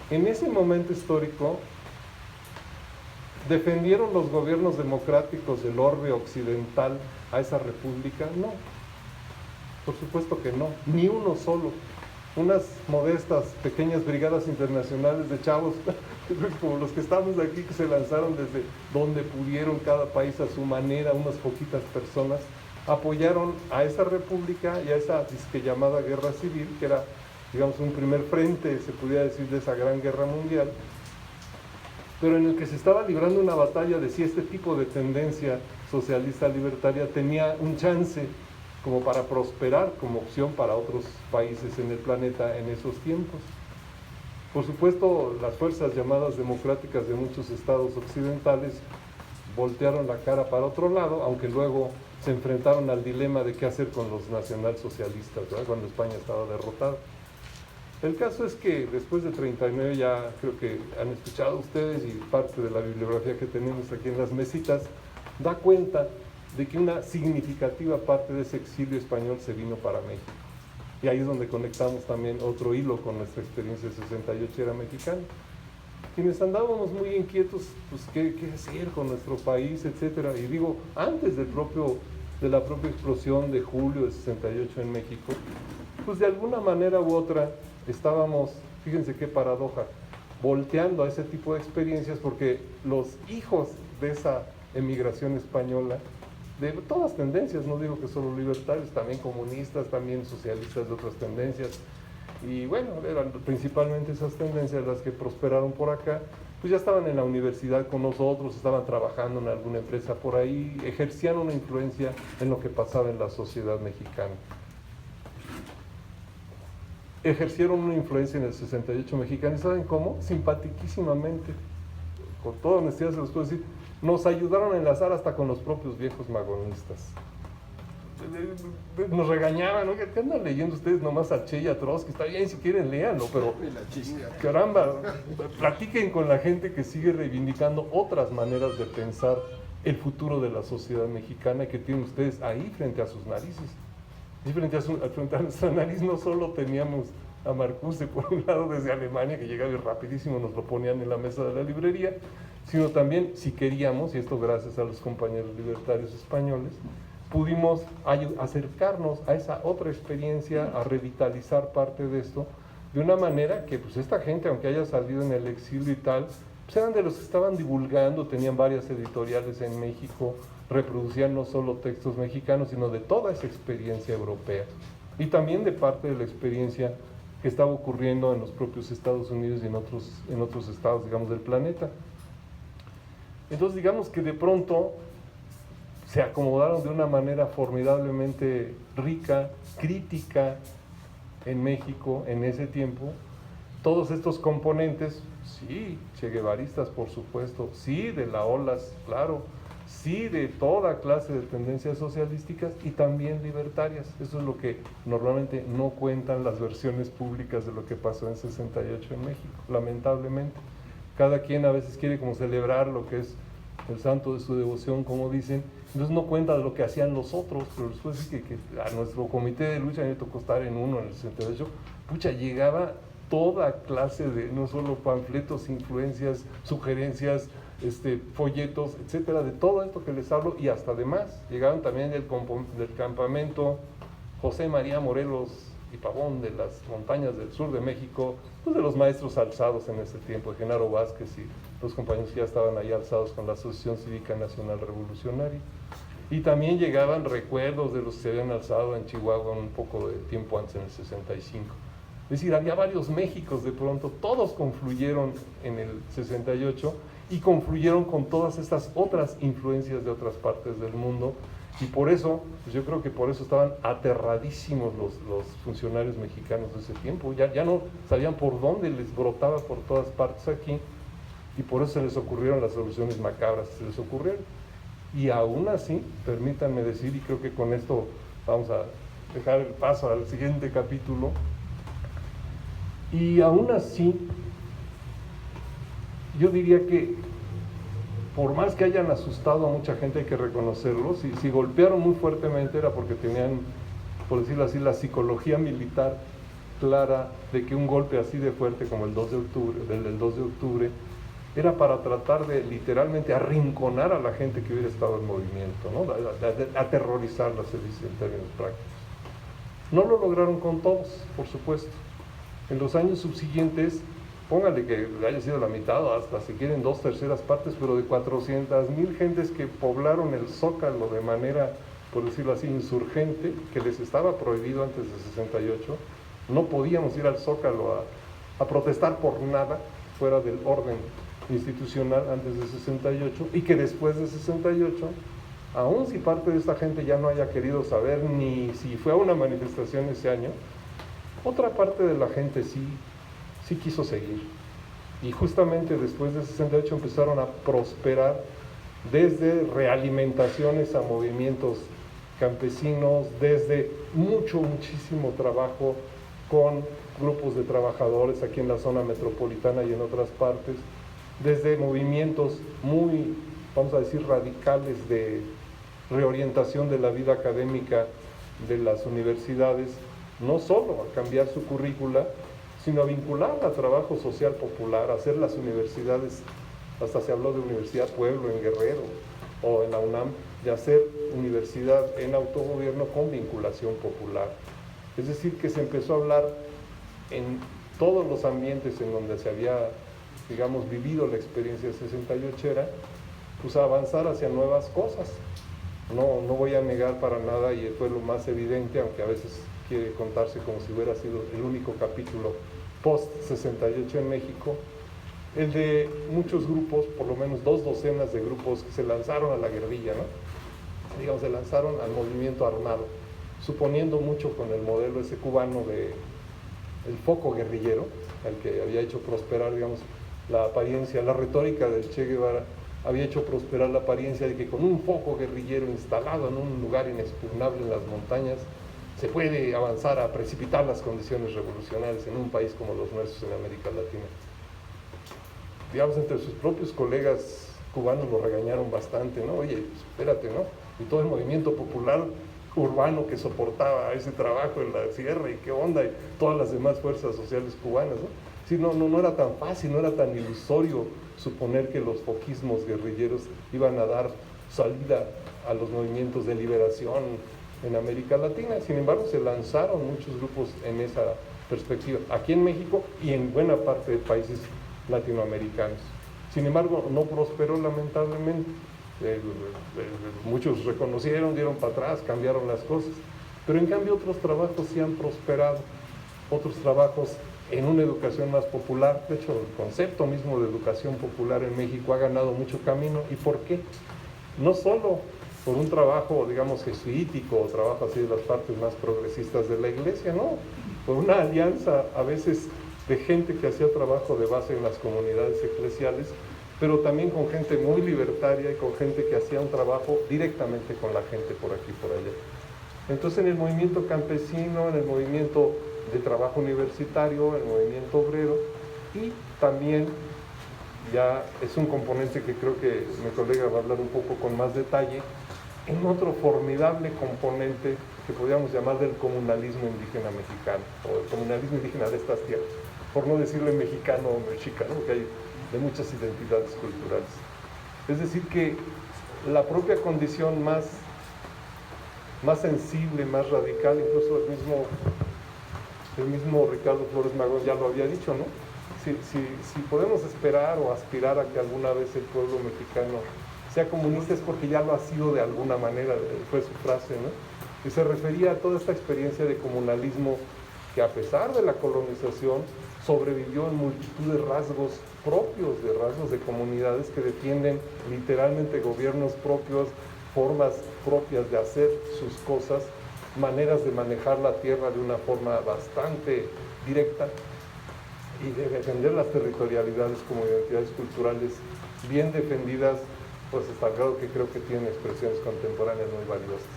En ese momento histórico, ¿defendieron los gobiernos democráticos del orbe occidental a esa república? No, por supuesto que no, ni uno solo. Unas modestas pequeñas brigadas internacionales de chavos como los que estamos aquí, que se lanzaron desde donde pudieron, cada país a su manera, unas poquitas personas, apoyaron a esa república y a esa disque llamada guerra civil, que era, digamos, un primer frente, se podría decir, de esa gran guerra mundial, pero en el que se estaba librando una batalla de si este tipo de tendencia socialista libertaria tenía un chance como para prosperar como opción para otros países en el planeta en esos tiempos. Por supuesto, las fuerzas llamadas democráticas de muchos estados occidentales voltearon la cara para otro lado, aunque luego se enfrentaron al dilema de qué hacer con los nacionalsocialistas, ¿verdad?, cuando España estaba derrotada. El caso es que después de 39, ya creo que han escuchado ustedes, y parte de la bibliografía que tenemos aquí en las mesitas da cuenta de que una significativa parte de ese exilio español se vino para México. Y ahí es donde conectamos también otro hilo con nuestra experiencia de 68, era mexicana. Quienes andábamos muy inquietos, pues qué hacer con nuestro país, etcétera. Y digo, antes de la propia explosión de julio de 68 en México, pues de alguna manera u otra estábamos, fíjense qué paradoja, volteando a ese tipo de experiencias, porque los hijos de esa emigración española, de todas tendencias, no digo que solo libertarios, también comunistas, también socialistas de otras tendencias, y bueno, eran principalmente esas tendencias las que prosperaron por acá, pues ya estaban en la universidad con nosotros, estaban trabajando en alguna empresa por ahí, ejercían una influencia en lo que pasaba en la sociedad mexicana. Ejercieron una influencia en el 68 mexicano, ¿saben cómo? Simpatiquísimamente, con toda honestidad se los puedo decir, nos ayudaron a enlazar hasta con los propios viejos magonistas. Nos regañaban, ¿no? ¿Qué andan leyendo ustedes nomás a Che y a Trotsky? Está bien, si quieren léanlo, pero caramba, platiquen con la gente que sigue reivindicando otras maneras de pensar el futuro de la sociedad mexicana que tienen ustedes ahí frente a sus narices. Y frente a nuestra nariz no solo teníamos a Marcuse por un lado desde Alemania, que llegaba y rapidísimo nos lo ponían en la mesa de la librería, sino también, si queríamos, y esto gracias a los compañeros libertarios españoles, pudimos acercarnos a esa otra experiencia, a revitalizar parte de esto, de una manera que pues esta gente, aunque haya salido en el exilio y tal, pues eran de los que estaban divulgando, tenían varias editoriales en México, reproducían no solo textos mexicanos, sino de toda esa experiencia europea, y también de parte de la experiencia que estaba ocurriendo en los propios Estados Unidos y en otros estados, digamos, del planeta. Entonces, digamos que de pronto se acomodaron de una manera formidablemente rica, crítica en México en ese tiempo, todos estos componentes, sí, cheguevaristas por supuesto, sí, de la olas, claro, sí, de toda clase de tendencias socialísticas y también libertarias. Eso es lo que normalmente no cuentan las versiones públicas de lo que pasó en 68 en México, lamentablemente. Cada quien a veces quiere como celebrar lo que es el santo de su devoción, como dicen, entonces no cuenta de lo que hacían los otros, pero después sí que a nuestro comité de lucha, a mí me tocó estar en uno en el 68, pucha, llegaba toda clase de, no solo panfletos, influencias, sugerencias, folletos, etcétera, de todo esto que les hablo, y hasta además, llegaban también del campamento José María Morelos y Pavón de las montañas del sur de México, pues de los maestros alzados en ese tiempo, de Genaro Vázquez y los compañeros que ya estaban ahí alzados con la Asociación Cívica Nacional Revolucionaria. Y también llegaban recuerdos de los que se habían alzado en Chihuahua un poco de tiempo antes, en el 65. Es decir, había varios Méxicos de pronto, todos confluyeron en el 68 y confluyeron con todas estas otras influencias de otras partes del mundo. Y por eso, pues yo creo que por eso estaban aterradísimos los funcionarios mexicanos de ese tiempo. Ya no sabían por dónde les brotaba por todas partes aquí, y por eso se les ocurrieron las soluciones macabras que se les ocurrieron. Y aún así, permítanme decir, y creo que con esto vamos a dejar el paso al siguiente capítulo, Y aún así, yo diría que por más que hayan asustado a mucha gente, hay que reconocerlo, si golpearon muy fuertemente era porque tenían, por decirlo así, la psicología militar clara de que un golpe así de fuerte como el 2 de octubre, del 2 de octubre, era para tratar de literalmente arrinconar a la gente que hubiera estado en movimiento, ¿no? Aterrorizarla, se dice en términos prácticos. No lo lograron con todos, por supuesto. En los años subsiguientes, póngale que haya sido la mitad o hasta si quieren 2/3 partes, pero de 400,000 gentes que poblaron el Zócalo de manera, por decirlo así, insurgente, que les estaba prohibido antes de 68, no podíamos ir al Zócalo a protestar por nada fuera del orden institucional antes de 68, y que después de 68, aun si parte de esta gente ya no haya querido saber ni si fue a una manifestación ese año, otra parte de la gente sí quiso seguir. Y justamente después de 68 empezaron a prosperar desde realimentaciones a movimientos campesinos, desde muchísimo trabajo con grupos de trabajadores aquí en la zona metropolitana y en otras partes, desde movimientos muy, vamos a decir, radicales de reorientación de la vida académica de las universidades, no solo a cambiar su currícula, sino a vincularla a trabajo social popular, a hacer las universidades, hasta se habló de Universidad Pueblo en Guerrero o en la UNAM, de hacer universidad en autogobierno con vinculación popular. Es decir, que se empezó a hablar en todos los ambientes en donde se había, digamos, vivido la experiencia 68era, pues a avanzar hacia nuevas cosas. No voy a negar para nada, y fue lo más evidente, aunque a veces quiere contarse como si hubiera sido el único capítulo post-68 en México, el de muchos grupos, por lo menos 2 docenas de grupos que se lanzaron a la guerrilla, ¿no? Digamos, se lanzaron al movimiento armado, suponiendo mucho con el modelo ese cubano de el foco guerrillero, al que había hecho prosperar, digamos, la apariencia, la retórica del Che Guevara, había hecho prosperar la apariencia de que con un foco guerrillero instalado en un lugar inexpugnable en las montañas, se puede avanzar a precipitar las condiciones revolucionarias en un país como los nuestros en América Latina. Digamos, entre sus propios colegas cubanos lo regañaron bastante, ¿no? Oye, espérate, ¿no? Y todo el movimiento popular urbano que soportaba ese trabajo en la sierra, y qué onda, y todas las demás fuerzas sociales cubanas, ¿no? Sí, no era tan fácil, no era tan ilusorio suponer que los foquismos guerrilleros iban a dar salida a los movimientos de liberación en América Latina. Sin embargo, se lanzaron muchos grupos en esa perspectiva, aquí en México y en buena parte de países latinoamericanos. Sin embargo, no prosperó lamentablemente. Muchos reconocieron, dieron para atrás, cambiaron las cosas, pero en cambio otros trabajos sí han prosperado, otros trabajos en una educación más popular. De hecho, el concepto mismo de educación popular en México ha ganado mucho camino. ¿Y por qué? No solo por un trabajo, digamos, jesuítico, o trabajo así de las partes más progresistas de la iglesia, no, por una alianza a veces de gente que hacía trabajo de base en las comunidades eclesiales, pero también con gente muy libertaria y con gente que hacía un trabajo directamente con la gente por aquí y por allá. Entonces, en el movimiento campesino, en el movimiento de trabajo universitario, en el movimiento obrero, y también, ya es un componente que creo que mi colega va a hablar un poco con más detalle, en otro formidable componente que podríamos llamar del comunalismo indígena mexicano, o el comunalismo indígena de estas tierras, por no decirle mexicano o mexicano, que hay de muchas identidades culturales. Es decir, que la propia condición más sensible, más radical, incluso el mismo Ricardo Flores Magón ya lo había dicho, ¿no? Si podemos esperar o aspirar a que alguna vez el pueblo mexicano sea comunista, es porque ya lo ha sido de alguna manera, fue su frase, ¿no? Y se refería a toda esta experiencia de comunalismo que, a pesar de la colonización, sobrevivió en multitud de rasgos propios, de rasgos de comunidades que defienden literalmente gobiernos propios, formas propias de hacer sus cosas, maneras de manejar la tierra de una forma bastante directa, y de defender las territorialidades como identidades culturales bien defendidas, pues hasta el grado que creo que tienen expresiones contemporáneas muy valiosas.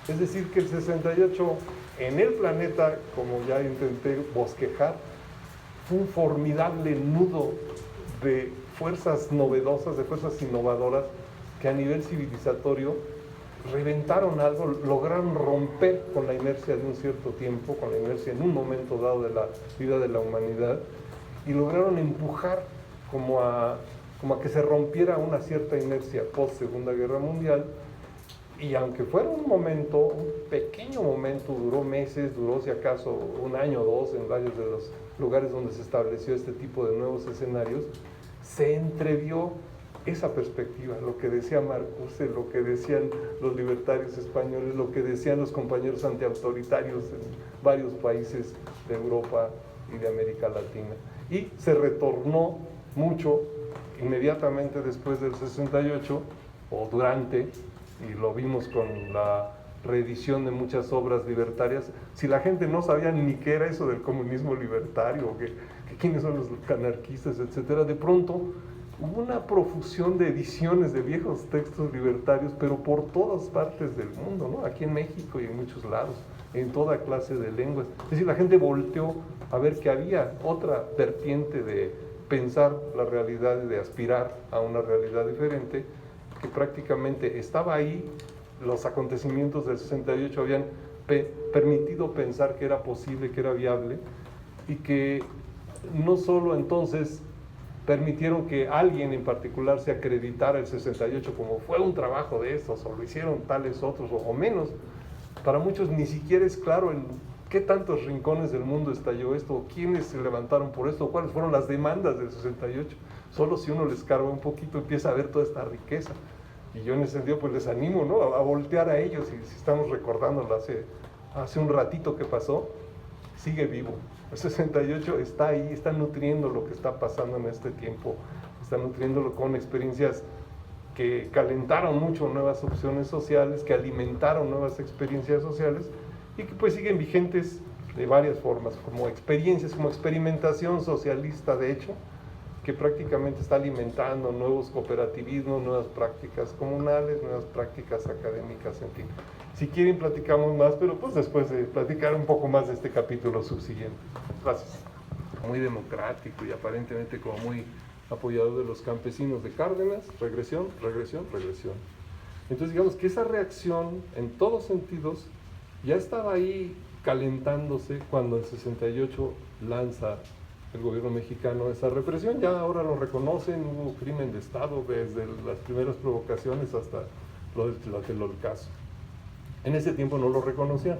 Es decir, que el 68 en el planeta, como ya intenté bosquejar, fue un formidable nudo de fuerzas novedosas, de fuerzas innovadoras que a nivel civilizatorio reventaron algo, lograron romper con la inercia de un cierto tiempo, con la inercia en un momento dado de la vida de la humanidad, y lograron empujar como a que se rompiera una cierta inercia post Segunda Guerra Mundial. Y aunque fuera un momento, un pequeño momento, duró meses, duró si acaso un año o dos en varios de los lugares donde se estableció este tipo de nuevos escenarios, se entrevió esa perspectiva, lo que decía Marcuse, lo que decían los libertarios españoles, lo que decían los compañeros antiautoritarios en varios países de Europa y de América Latina. Y se retornó mucho inmediatamente después del 68, o durante, y lo vimos con la reedición de muchas obras libertarias. Si la gente no sabía ni qué era eso del comunismo libertario, o que quiénes son los anarquistas, etcétera, de pronto hubo una profusión de ediciones de viejos textos libertarios, pero por todas partes del mundo, ¿no? Aquí en México y en muchos lados, en toda clase de lenguas. Es decir, la gente volteó a ver que había otra vertiente de pensar la realidad y de aspirar a una realidad diferente, que prácticamente estaba ahí. Los acontecimientos del 68 habían permitido pensar que era posible, que era viable, y que no solo entonces permitieron que alguien en particular se acreditara el 68 como fue un trabajo de estos, o lo hicieron tales otros, o menos. Para muchos ni siquiera es claro en qué tantos rincones del mundo estalló esto, o quiénes se levantaron por esto, o cuáles fueron las demandas del 68. Solo si uno les escarba un poquito empieza a ver toda esta riqueza. Y yo en ese sentido pues les animo, ¿no?, a voltear a ellos, y si estamos recordándolo hace un ratito que pasó, sigue vivo. El 68 está ahí, está nutriendo lo que está pasando en este tiempo, está nutriéndolo con experiencias que calentaron mucho nuevas opciones sociales, que alimentaron nuevas experiencias sociales, y que pues siguen vigentes de varias formas, como experiencias, como experimentación socialista, de hecho, que prácticamente está alimentando nuevos cooperativismos, nuevas prácticas comunales, nuevas prácticas académicas, en fin. Si quieren platicamos más, pero pues después de platicar un poco más de este capítulo subsiguiente. Gracias. Muy democrático y aparentemente como muy apoyado de los campesinos de Cárdenas, regresión, regresión, regresión. Entonces digamos que esa reacción en todos sentidos ya estaba ahí calentándose cuando el 68 lanza el gobierno mexicano esa represión. Ya ahora lo reconocen, hubo crimen de Estado desde las primeras provocaciones hasta lo del ocaso. En ese tiempo no lo reconocían.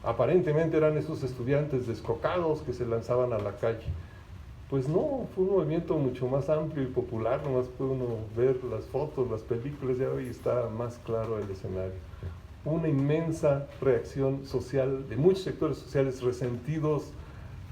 Aparentemente eran esos estudiantes descocados que se lanzaban a la calle. Pues no, fue un movimiento mucho más amplio y popular, nomás puede uno ver las fotos, las películas, ya hoy está más claro el escenario. Una inmensa reacción social de muchos sectores sociales resentidos,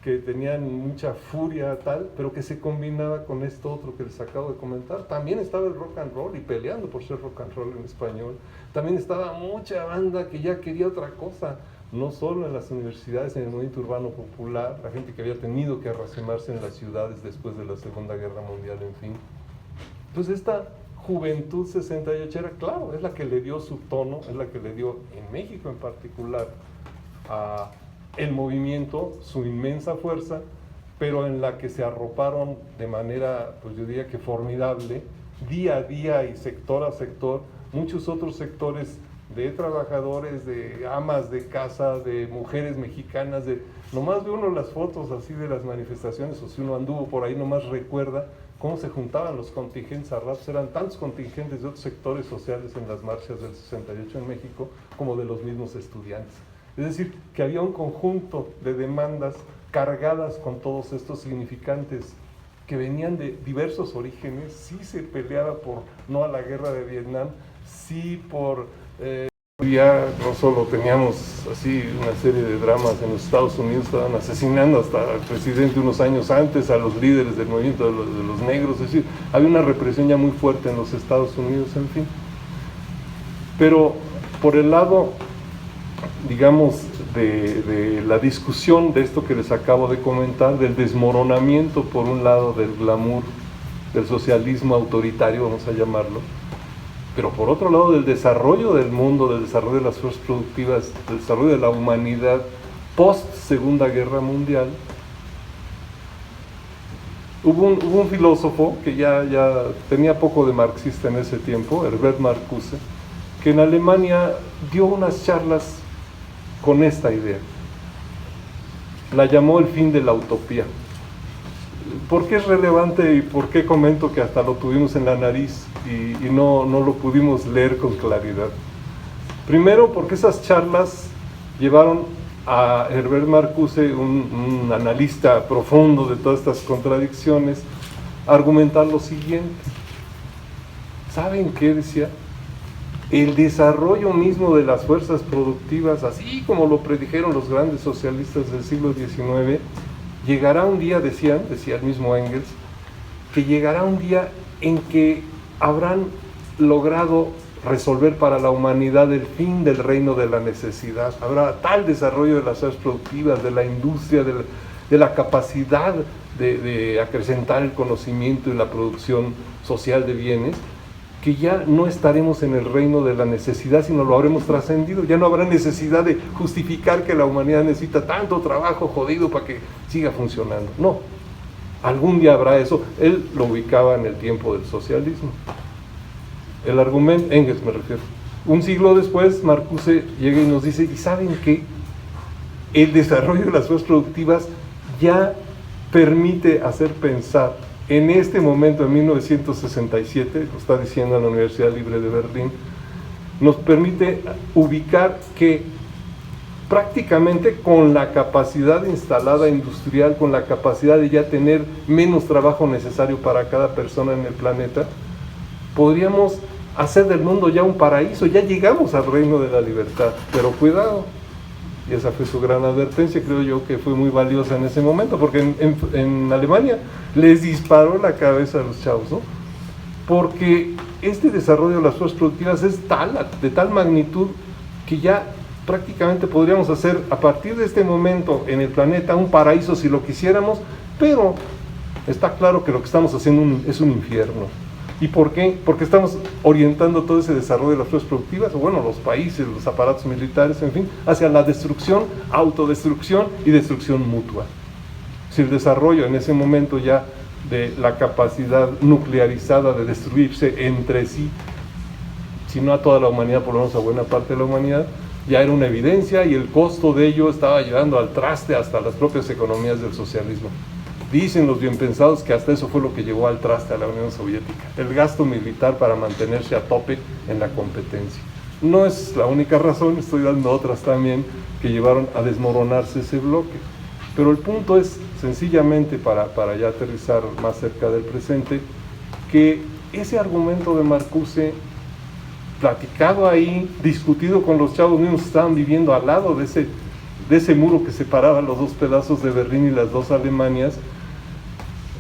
que tenían mucha furia tal, pero que se combinaba con esto otro que les acabo de comentar. También estaba el rock and roll y peleando por ser rock and roll en español. También estaba mucha banda que ya quería otra cosa, no solo en las universidades, en el movimiento urbano popular, la gente que había tenido que arracimarse en las ciudades después de la Segunda Guerra Mundial, en fin. Entonces esta juventud 68 claro, es la que le dio su tono, es la que le dio, en México en particular, a el movimiento, su inmensa fuerza, pero en la que se arroparon de manera, pues yo diría que formidable, día a día y sector a sector, muchos otros sectores de trabajadores, de amas de casa, de mujeres mexicanas, nomás ve uno las fotos así de las manifestaciones, o si uno anduvo por ahí, nomás recuerda cómo se juntaban los contingentes a raps. Eran tantos contingentes de otros sectores sociales en las marchas del 68 en México, como de los mismos estudiantes. Es decir, que había un conjunto de demandas cargadas con todos estos significantes que venían de diversos orígenes. Sí se peleaba por no a la guerra de Vietnam, sí por... ya no solo teníamos así una serie de dramas en los Estados Unidos, estaban asesinando hasta al presidente unos años antes, a los líderes del movimiento de los negros, es decir, había una represión ya muy fuerte en los Estados Unidos, en fin. Pero por el lado, digamos, de la discusión de esto que les acabo de comentar, del desmoronamiento por un lado del glamour, del socialismo autoritario, vamos a llamarlo, pero por otro lado del desarrollo del mundo, del desarrollo de las fuerzas productivas, del desarrollo de la humanidad post Segunda Guerra Mundial, Hubo un filósofo que ya tenía poco de marxista en ese tiempo, Herbert Marcuse, que en Alemania dio unas charlas con esta idea. La llamó el fin de la utopía. ¿Por qué es relevante y por qué comento que hasta lo tuvimos en la nariz y no lo pudimos leer con claridad? Primero, porque esas charlas llevaron a Herbert Marcuse, un analista profundo de todas estas contradicciones, a argumentar lo siguiente. ¿Saben qué decía? El desarrollo mismo de las fuerzas productivas, así como lo predijeron los grandes socialistas del siglo XIX, llegará un día, decía el mismo Engels, que llegará un día en que habrán logrado resolver para la humanidad el fin del reino de la necesidad. Habrá tal desarrollo de las fuerzas productivas, de la industria, de la capacidad de acrecentar el conocimiento y la producción social de bienes, que ya no estaremos en el reino de la necesidad, sino lo habremos trascendido. Ya no habrá necesidad de justificar que la humanidad necesita tanto trabajo jodido para que siga funcionando. No, algún día habrá eso. Él lo ubicaba en el tiempo del socialismo. El argumento, Engels me refiero. Un siglo después, Marcuse llega y nos dice, ¿y saben qué? El desarrollo de las fuerzas productivas ya permite hacer pensar en este momento, en 1967, lo está diciendo en la Universidad Libre de Berlín, nos permite ubicar que prácticamente con la capacidad instalada industrial, con la capacidad de ya tener menos trabajo necesario para cada persona en el planeta, podríamos hacer del mundo ya un paraíso, ya llegamos al reino de la libertad, pero cuidado. Y esa fue su gran advertencia, creo yo que fue muy valiosa en ese momento, porque en Alemania les disparó la cabeza a los chavos, ¿no? Porque este desarrollo de las fuerzas productivas es de tal magnitud, que ya prácticamente podríamos hacer a partir de este momento en el planeta un paraíso si lo quisiéramos, pero está claro que lo que estamos haciendo es un infierno. ¿Y por qué? Porque estamos orientando todo ese desarrollo de las fuerzas productivas, o bueno, los países, los aparatos militares, en fin, hacia la destrucción, autodestrucción y destrucción mutua. Si el desarrollo en ese momento ya de la capacidad nuclearizada de destruirse entre sí, si no a toda la humanidad, por lo menos a buena parte de la humanidad, ya era una evidencia y el costo de ello estaba llevando al traste hasta las propias economías del socialismo. Dicen los bien pensados que hasta eso fue lo que llevó al traste a la Unión Soviética, el gasto militar para mantenerse a tope en la competencia. No es la única razón, estoy dando otras también que llevaron a desmoronarse ese bloque. Pero el punto es, sencillamente, para ya aterrizar más cerca del presente, que ese argumento de Marcuse, platicado ahí, discutido con los chavos mismos que estaban viviendo al lado de ese muro que separaba los dos pedazos de Berlín y las dos Alemanias,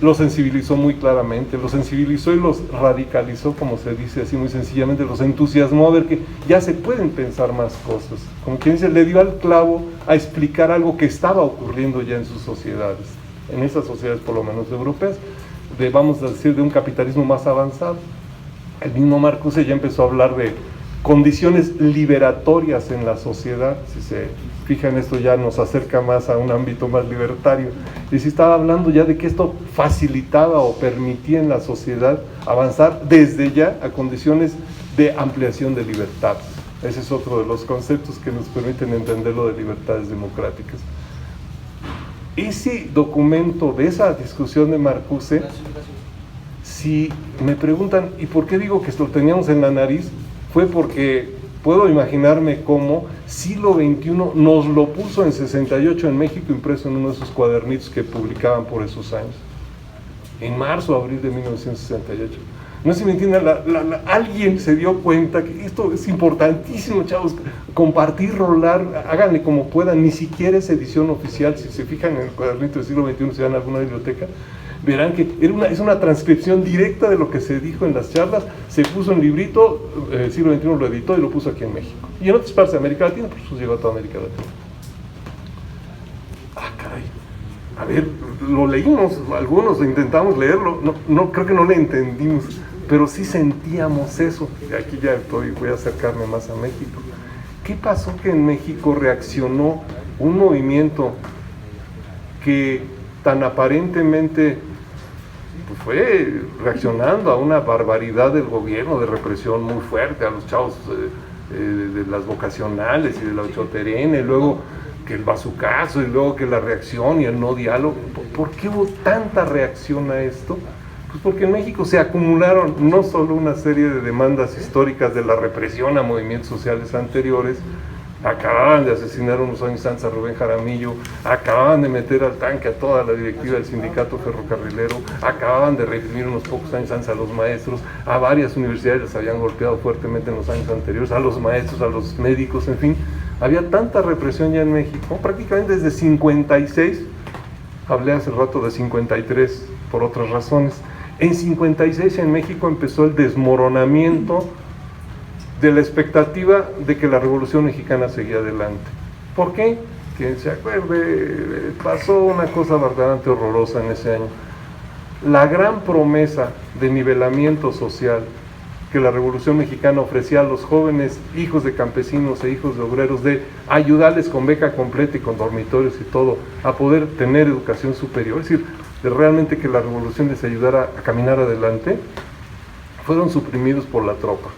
los sensibilizó muy claramente, los sensibilizó y los radicalizó, como se dice así muy sencillamente, los entusiasmó a ver que ya se pueden pensar más cosas. Como quien dice, le dio al clavo a explicar algo que estaba ocurriendo ya en sus sociedades, en esas sociedades por lo menos europeas, vamos a decir, de un capitalismo más avanzado. El mismo Marcuse ya empezó a hablar de condiciones liberatorias en la sociedad. Si se fijan, esto ya nos acerca más a un ámbito más libertario. Y si estaba hablando ya de que esto facilitaba o permitía en la sociedad avanzar desde ya a condiciones de ampliación de libertades. Ese es otro de los conceptos que nos permiten entender lo de libertades democráticas. Ese documento de esa discusión de Marcuse, si me preguntan, ¿y por qué digo que lo teníamos en la nariz? Fue porque puedo imaginarme cómo siglo XXI nos lo puso en 68 en México, impreso en uno de esos cuadernitos que publicaban por esos años, en marzo, abril de 1968. No sé si me entienden, alguien se dio cuenta que esto es importantísimo, chavos, compartir, rolar, háganle como puedan, ni siquiera es edición oficial. Si se fijan en el cuadernito del siglo XXI, si van a alguna biblioteca, verán que es una transcripción directa de lo que se dijo en las charlas, se puso en librito, el siglo XXI lo editó y lo puso aquí en México. Y en otras partes de América Latina, pues llegó a toda América Latina. Ah, caray. A ver, lo leímos, algunos intentamos leerlo, no creo que no le entendimos, pero sí sentíamos eso. Y aquí ya voy a acercarme más a México. ¿Qué pasó que en México reaccionó un movimiento que tan aparentemente pues fue reaccionando a una barbaridad del gobierno de represión muy fuerte a los chavos de las vocacionales y de la 8TN, luego que el bazucazo y luego que la reacción y el no diálogo. ¿Por qué hubo tanta reacción a esto? Pues porque en México se acumularon no solo una serie de demandas históricas de la represión a movimientos sociales anteriores, acababan de asesinar unos años antes a Rubén Jaramillo, acababan de meter al tanque a toda la directiva del sindicato ferrocarrilero, acababan de reprimir unos pocos años antes a los maestros, a varias universidades les habían golpeado fuertemente en los años anteriores, a los maestros, a los médicos, en fin, había tanta represión ya en México, prácticamente desde 56, hablé hace rato de 53 por otras razones, en 56 en México empezó el desmoronamiento de la expectativa de que la Revolución Mexicana seguía adelante. ¿Por qué? Quien se acuerde, pasó una cosa verdaderamente horrorosa en ese año. La gran promesa de nivelamiento social que la Revolución Mexicana ofrecía a los jóvenes hijos de campesinos e hijos de obreros, de ayudarles con beca completa y con dormitorios y todo, a poder tener educación superior, es decir, de realmente que la revolución les ayudara a caminar adelante, fueron suprimidos por la tropa.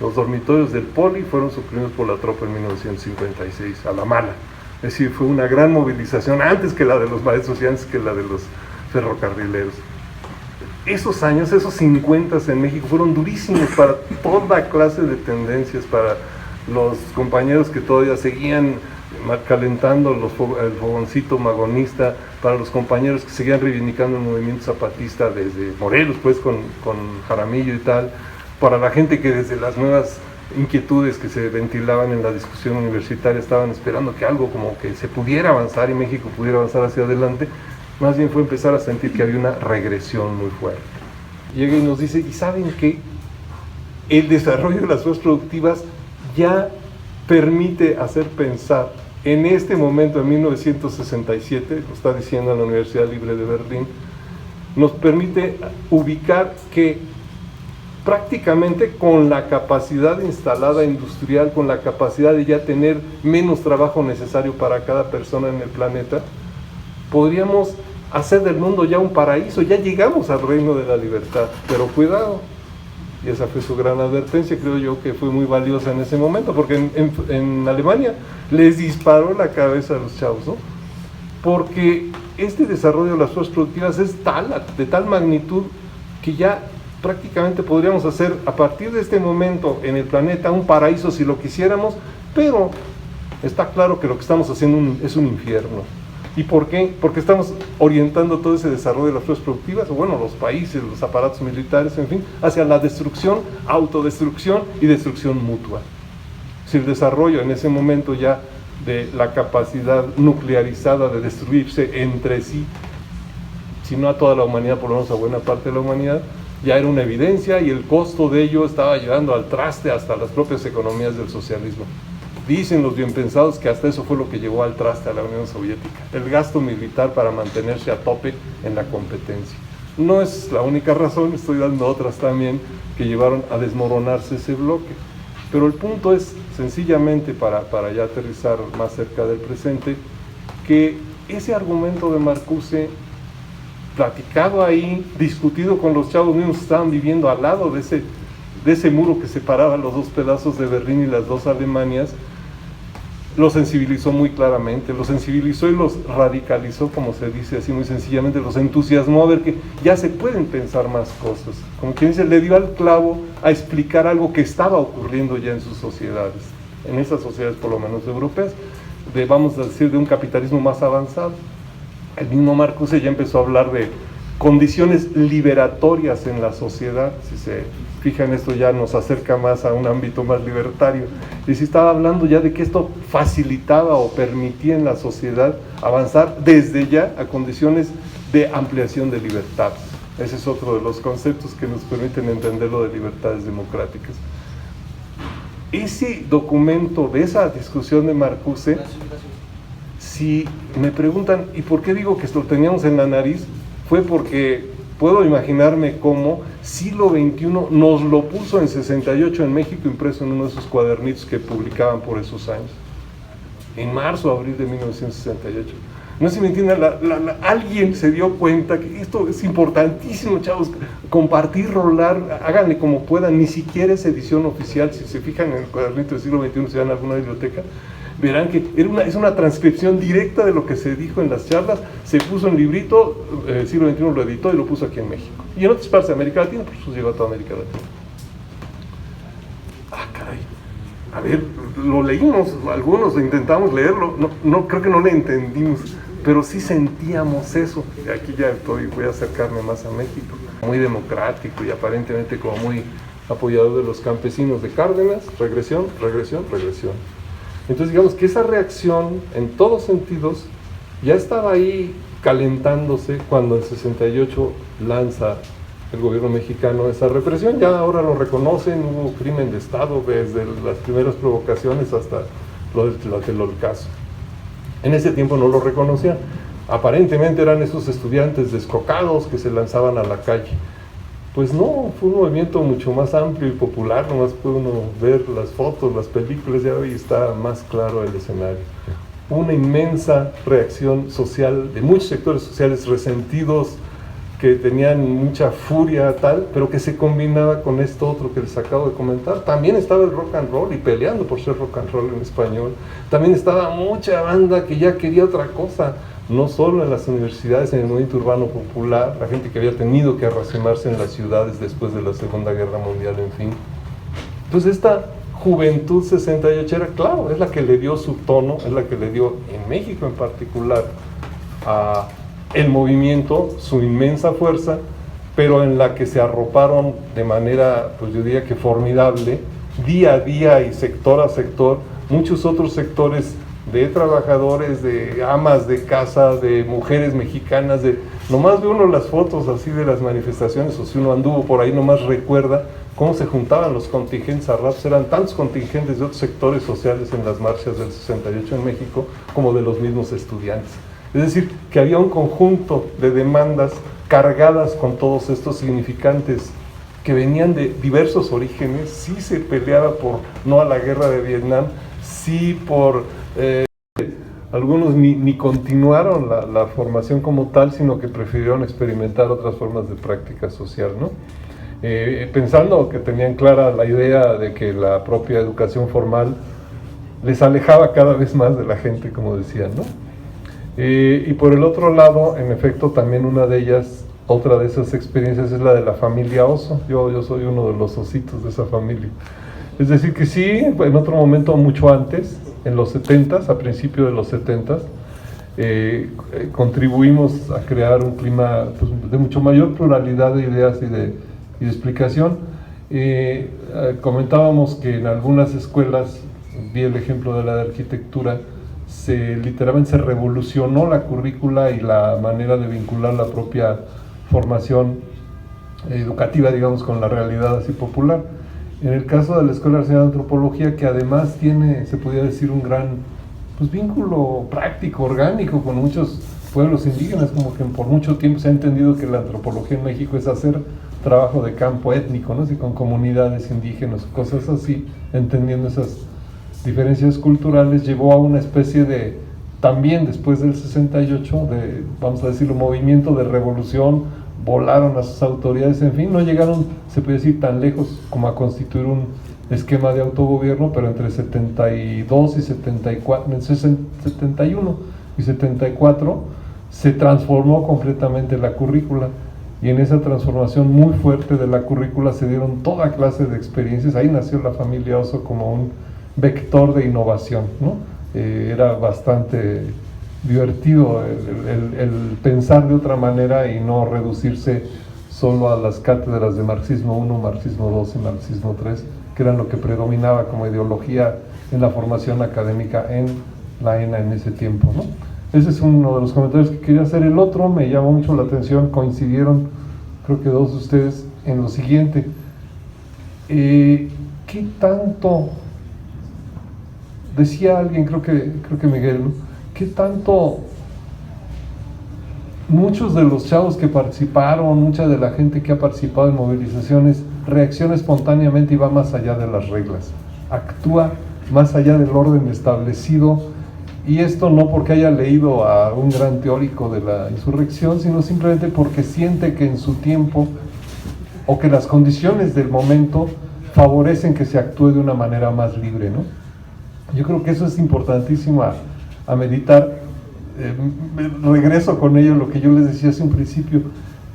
Los dormitorios del Poli fueron suprimidos por la tropa en 1956, a la mala. Es decir, fue una gran movilización, antes que la de los maestros y antes que la de los ferrocarrileros. Esos años, esos 50 en México, fueron durísimos para toda clase de tendencias, para los compañeros que todavía seguían calentando el fogoncito magonista, para los compañeros que seguían reivindicando el movimiento zapatista desde Morelos, pues con Jaramillo y tal, para la gente que desde las nuevas inquietudes que se ventilaban en la discusión universitaria estaban esperando que algo como que se pudiera avanzar y México pudiera avanzar hacia adelante, más bien fue empezar a sentir que había una regresión muy fuerte. Llega y nos dice, ¿y saben qué? El desarrollo de las fuerzas productivas ya permite hacer pensar en este momento, en 1967, lo está diciendo la Universidad Libre de Berlín, nos permite ubicar que prácticamente con la capacidad instalada industrial, con la capacidad de ya tener menos trabajo necesario para cada persona en el planeta, podríamos hacer del mundo ya un paraíso, ya llegamos al reino de la libertad, pero cuidado. Y esa fue su gran advertencia, creo yo que fue muy valiosa en ese momento, porque en Alemania les disparó la cabeza a los chavos, ¿no? Porque este desarrollo de las fuerzas productivas es de tal magnitud, que ya prácticamente podríamos hacer a partir de este momento en el planeta un paraíso si lo quisiéramos, pero está claro que lo que estamos haciendo es un infierno. ¿Y por qué? Porque estamos orientando todo ese desarrollo de las fuerzas productivas, o bueno, los países, los aparatos militares, en fin, hacia la destrucción, autodestrucción y destrucción mutua. Si el desarrollo en ese momento ya de la capacidad nuclearizada de destruirse entre sí, si no a toda la humanidad, por lo menos a buena parte de la humanidad, ya era una evidencia y el costo de ello estaba llevando al traste hasta las propias economías del socialismo. Dicen los bien pensados que hasta eso fue lo que llevó al traste a la Unión Soviética, el gasto militar para mantenerse a tope en la competencia. No es la única razón, estoy dando otras también que llevaron a desmoronarse ese bloque, pero el punto es sencillamente, para ya aterrizar más cerca del presente, que ese argumento de Marcuse, platicado ahí, discutido con los chavos mismos que estaban viviendo al lado de ese muro que separaba los dos pedazos de Berlín y las dos Alemanias, los sensibilizó muy claramente, los sensibilizó y los radicalizó, como se dice así muy sencillamente, los entusiasmó a ver que ya se pueden pensar más cosas. Como quien dice, le dio al clavo a explicar algo que estaba ocurriendo ya en sus sociedades, en esas sociedades por lo menos europeas, vamos a decir, de un capitalismo más avanzado. El mismo Marcuse ya empezó a hablar de condiciones liberatorias en la sociedad. Si se fijan, esto ya nos acerca más a un ámbito más libertario. Y si estaba hablando ya de que esto facilitaba o permitía en la sociedad avanzar desde ya a condiciones de ampliación de libertades. Ese es otro de los conceptos que nos permiten entender lo de libertades democráticas. Ese documento de esa discusión de Marcuse, si me preguntan, ¿y por qué digo que lo teníamos en la nariz? Fue porque puedo imaginarme cómo siglo XXI nos lo puso en 68 en México, impreso en uno de esos cuadernitos que publicaban por esos años, en marzo, abril de 1968. No sé si me entienden, alguien se dio cuenta que esto es importantísimo, chavos, compartir, rolar, háganle como puedan, ni siquiera es edición oficial. Si se fijan en el cuadernito del siglo XXI, si van a alguna biblioteca, verán que es una transcripción directa de lo que se dijo en las charlas, se puso en librito, el siglo XXI lo editó y lo puso aquí en México. Y en otras partes de América Latina, pues llegó a toda América Latina. Ah, caray. A ver, lo leímos, algunos intentamos leerlo, no creo que no le entendimos, pero sí sentíamos eso. Aquí ya voy a acercarme más a México, muy democrático y aparentemente como muy apoyador de los campesinos de Cárdenas, regresión. Entonces digamos que esa reacción en todos sentidos ya estaba ahí calentándose cuando el 68 lanza el gobierno mexicano esa represión. Ya ahora lo reconocen, hubo crimen de Estado desde las primeras provocaciones hasta lo del Holocausto. En ese tiempo no lo reconocían. Aparentemente eran esos estudiantes descocados que se lanzaban a la calle. Pues no, fue un movimiento mucho más amplio y popular, nomás puede uno ver las fotos, las películas, ya hoy está más claro el escenario. Una inmensa reacción social de muchos sectores sociales resentidos, que tenían mucha furia tal, pero que se combinaba con esto otro que les acabo de comentar. También estaba el rock and roll y peleando por ser rock and roll en español. También estaba mucha banda que ya quería otra cosa, no solo en las universidades, en el movimiento urbano popular, la gente que había tenido que arracimarse en las ciudades después de la Segunda Guerra Mundial, en fin. Entonces esta juventud 68 claro, es la que le dio su tono, es la que le dio en México en particular a el movimiento, su inmensa fuerza, pero en la que se arroparon de manera, pues yo diría que formidable, día a día y sector a sector, muchos otros sectores de trabajadores, de amas de casa, de mujeres mexicanas, nomás ve uno las fotos así de las manifestaciones, o si uno anduvo por ahí, nomás recuerda cómo se juntaban los contingentes a raps, eran tantos contingentes de otros sectores sociales en las marchas del 68 en México, como de los mismos estudiantes. Es decir, que había un conjunto de demandas cargadas con todos estos significantes que venían de diversos orígenes. Sí se peleaba por no a la guerra de Vietnam, sí por... algunos ni continuaron la formación como tal, sino que prefirieron experimentar otras formas de práctica social, ¿no? Pensando que tenían clara la idea de que la propia educación formal les alejaba cada vez más de la gente, como decían, ¿no? Y por el otro lado, en efecto, también una de ellas, otra de esas experiencias es la de la familia Oso. Yo soy uno de los ositos de esa familia. Es decir que sí, en otro momento mucho antes, en los 70s, a principios de los 70s, contribuimos a crear un clima pues, de mucho mayor pluralidad de ideas y de explicación. Comentábamos que en algunas escuelas, vi el ejemplo de la de arquitectura, literalmente se revolucionó la currícula y la manera de vincular la propia formación educativa, digamos, con la realidad así popular. En el caso de la Escuela Nacional de Antropología, que además tiene, se podría decir, un gran pues, vínculo práctico, orgánico con muchos pueblos indígenas, como que por mucho tiempo se ha entendido que la antropología en México es hacer trabajo de campo étnico, ¿no? Así, con comunidades indígenas, cosas así, entendiendo esas diferencias culturales, llevó a una especie de, también después del 68, de, vamos a decirlo, movimiento de revolución, volaron a sus autoridades, en fin, no llegaron, se puede decir, tan lejos como a constituir un esquema de autogobierno, pero entre 72 y 74, entre 71 y 74, se transformó completamente la currícula, y en esa transformación muy fuerte de la currícula se dieron toda clase de experiencias. Ahí nació la familia Oso como un vector de innovación, ¿no? Era bastante divertido el pensar de otra manera y no reducirse solo a las cátedras de marxismo 1, marxismo 2 y marxismo 3, que eran lo que predominaba como ideología en la formación académica en la ENA en ese tiempo, ¿no? Ese es uno de los comentarios que quería hacer. El otro me llamó mucho la atención, coincidieron creo que dos de ustedes en lo siguiente. ¿Qué tanto, decía alguien, creo que Miguel, ¿no? ¿Qué tanto muchos de los chavos que participaron, mucha de la gente que ha participado en movilizaciones, reacciona espontáneamente y va más allá de las reglas, actúa más allá del orden establecido Y esto no porque haya leído a un gran teórico de la insurrección, sino simplemente porque siente que en su tiempo o que las condiciones del momento favorecen que se actúe de una manera más libre, ¿no? Yo creo que eso es importantísimo a meditar. Regreso con ello lo que yo les decía hace un principio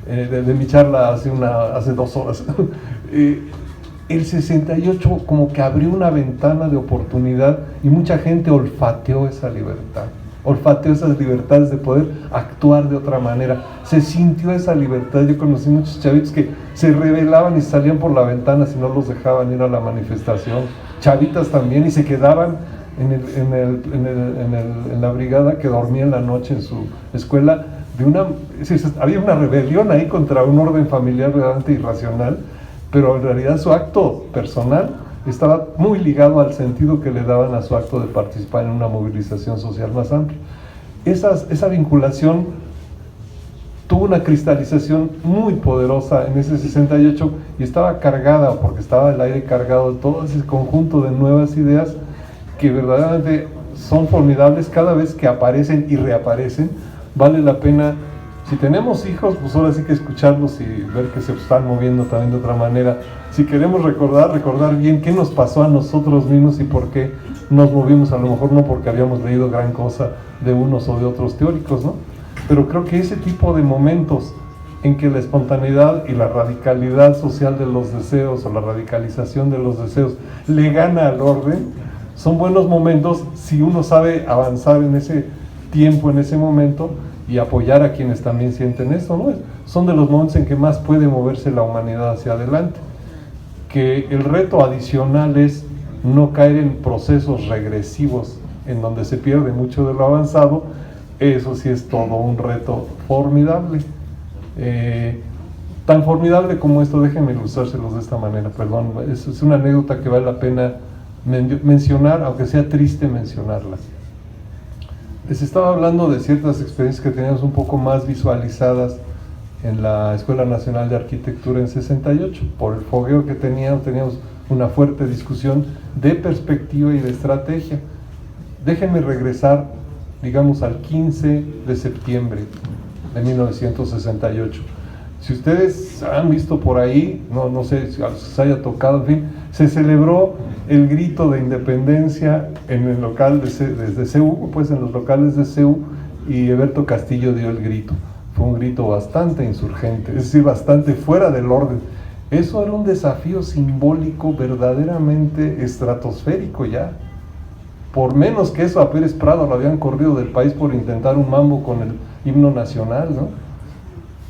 de mi charla hace 2 horas. El 68 como que abrió una ventana de oportunidad y mucha gente olfateó esa libertad, olfateó esas libertades de poder actuar de otra manera, se sintió esa libertad. Yo conocí muchos chavitos que se rebelaban y salían por la ventana si no los dejaban ir a la manifestación, chavitas también, y se quedaban en la brigada, que dormía en la noche en su escuela. Había una rebelión ahí contra un orden familiar realmente irracional, pero en realidad su acto personal estaba muy ligado al sentido que le daban a su acto de participar en una movilización social más amplia. Esa vinculación tuvo una cristalización muy poderosa en ese 68 y estaba cargada, porque estaba el aire cargado de todo ese conjunto de nuevas ideas que verdaderamente son formidables cada vez que aparecen y reaparecen. Vale la pena, si tenemos hijos, pues ahora sí que escucharlos y ver que se están moviendo también de otra manera. Si queremos recordar bien qué nos pasó a nosotros mismos y por qué nos movimos, a lo mejor no porque habíamos leído gran cosa de unos o de otros teóricos, ¿no? Pero creo que ese tipo de momentos en que la espontaneidad y la radicalidad social de los deseos o la radicalización de los deseos le gana al orden, son buenos momentos si uno sabe avanzar en ese tiempo, en ese momento, y apoyar a quienes también sienten eso, ¿no? Son de los momentos en que más puede moverse la humanidad hacia adelante. Que el reto adicional es no caer en procesos regresivos en donde se pierde mucho de lo avanzado. Eso sí es todo un reto formidable. Tan formidable como esto, déjenme ilustrárselos de esta manera, perdón, es una anécdota que vale la pena mencionar, aunque sea triste mencionarla. Les estaba hablando de ciertas experiencias que teníamos un poco más visualizadas en la Escuela Nacional de Arquitectura en 68. Por el fogueo que teníamos una fuerte discusión de perspectiva y de estrategia. Déjenme regresar, digamos, al 15 de septiembre de 1968. Si ustedes han visto por ahí, no sé si se haya tocado, en fin, se celebró el grito de independencia en el local desde CEU, pues en los locales de CEU, y Eberto Castillo dio el grito. Fue un grito bastante insurgente, es decir, bastante fuera del orden. Eso era un desafío simbólico verdaderamente estratosférico ya. Por menos que eso, a Pérez Prado lo habían corrido del país por intentar un mambo con el himno nacional, ¿no?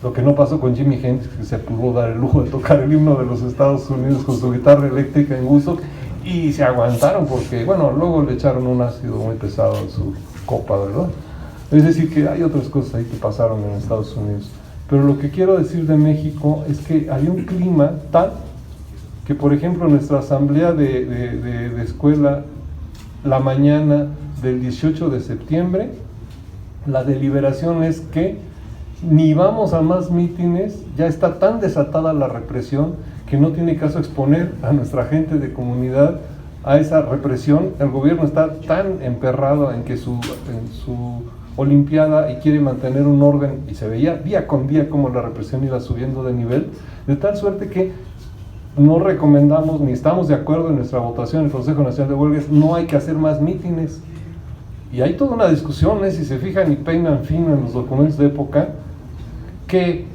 Lo que no pasó con Jimi Hendrix, que se pudo dar el lujo de tocar el himno de los Estados Unidos con su guitarra eléctrica en Woodstock, y se aguantaron porque, bueno, luego le echaron un ácido muy pesado en su copa, ¿verdad? Es decir, que hay otras cosas ahí que pasaron en Estados Unidos. Pero lo que quiero decir de México es que había un clima tal que, por ejemplo, nuestra asamblea de escuela, la mañana del 18 de septiembre, la deliberación es que ni vamos a más mítines, ya está tan desatada la represión que no tiene caso exponer a nuestra gente de comunidad a esa represión. El gobierno está tan emperrado en su olimpiada y quiere mantener un orden, y se veía día con día cómo la represión iba subiendo de nivel, de tal suerte que no recomendamos ni estamos de acuerdo en nuestra votación en el Consejo Nacional de Huelgas, no hay que hacer más mítines. Y hay toda una discusión, si se fijan y peinan fino en los documentos de época, que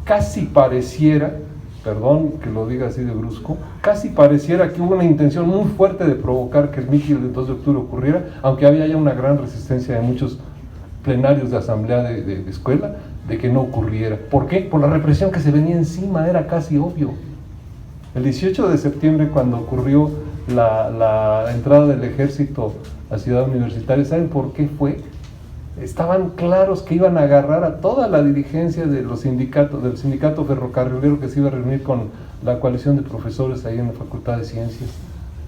casi pareciera, perdón que lo diga así de brusco, casi pareciera que hubo una intención muy fuerte de provocar que el mitin del 2 de octubre ocurriera, aunque había ya una gran resistencia de muchos plenarios de asamblea de escuela, de que no ocurriera. ¿Por qué? Por la represión que se venía encima, era casi obvio. El 18 de septiembre, cuando ocurrió la entrada del ejército a Ciudad Universitaria, ¿saben por qué fue? Estaban claros que iban a agarrar a toda la dirigencia de los sindicatos, del sindicato ferrocarrilero que se iba a reunir con la coalición de profesores ahí en la Facultad de Ciencias,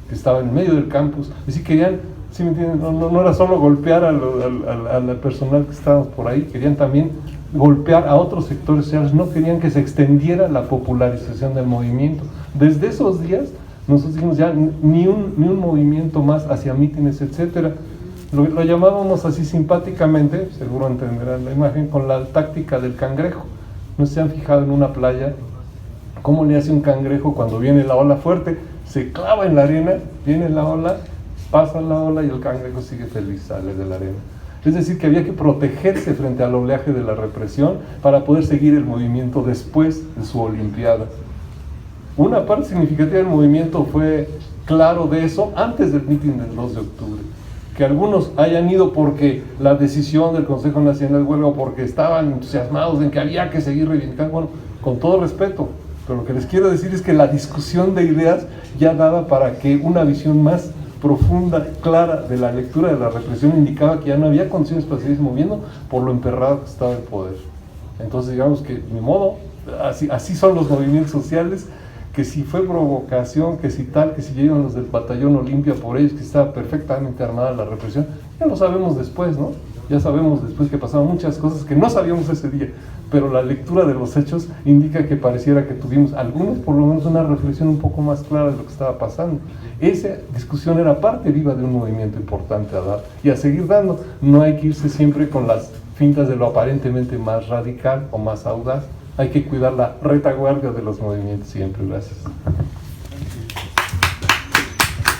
que estaba en medio del campus. Es decir, querían, ¿sí me entienden? No era solo golpear al personal que estábamos por ahí, querían también golpear a otros sectores sociales, no querían que se extendiera la popularización del movimiento. Desde esos días nosotros dijimos ya ni un movimiento más hacia mítines, etcétera. Lo llamábamos así simpáticamente, seguro entenderán la imagen, con la táctica del cangrejo. ¿No se han fijado en una playa cómo le hace un cangrejo cuando viene la ola fuerte? Se clava en la arena, viene la ola, pasa la ola y el cangrejo sigue feliz, sale de la arena. Es decir, que había que protegerse frente al oleaje de la represión para poder seguir el movimiento después de su olimpiada. Una parte significativa del movimiento fue claro de eso antes del mitin del 2 de octubre. Que algunos hayan ido porque la decisión del Consejo Nacional de Huelga o porque estaban entusiasmados en que había que seguir reivindicando, bueno, con todo respeto, pero lo que les quiero decir es que la discusión de ideas ya daba para que una visión más profunda, clara de la lectura de la represión indicaba que ya no había condiciones para seguir moviendo por lo emperrado que estaba el poder. Entonces digamos que, ni modo, así son los movimientos sociales, que si fue provocación, que si tal, que si llegan los del batallón Olimpia por ellos, que estaba perfectamente armada la represión, ya lo sabemos después, ¿no? Ya sabemos después que pasaron muchas cosas que no sabíamos ese día, pero la lectura de los hechos indica que pareciera que tuvimos algunos, por lo menos, una reflexión un poco más clara de lo que estaba pasando. Esa discusión era parte viva de un movimiento importante a dar y a seguir dando. No hay que irse siempre con las fintas de lo aparentemente más radical o más audaz. Hay que cuidar la retaguardia de los movimientos siempre. Gracias.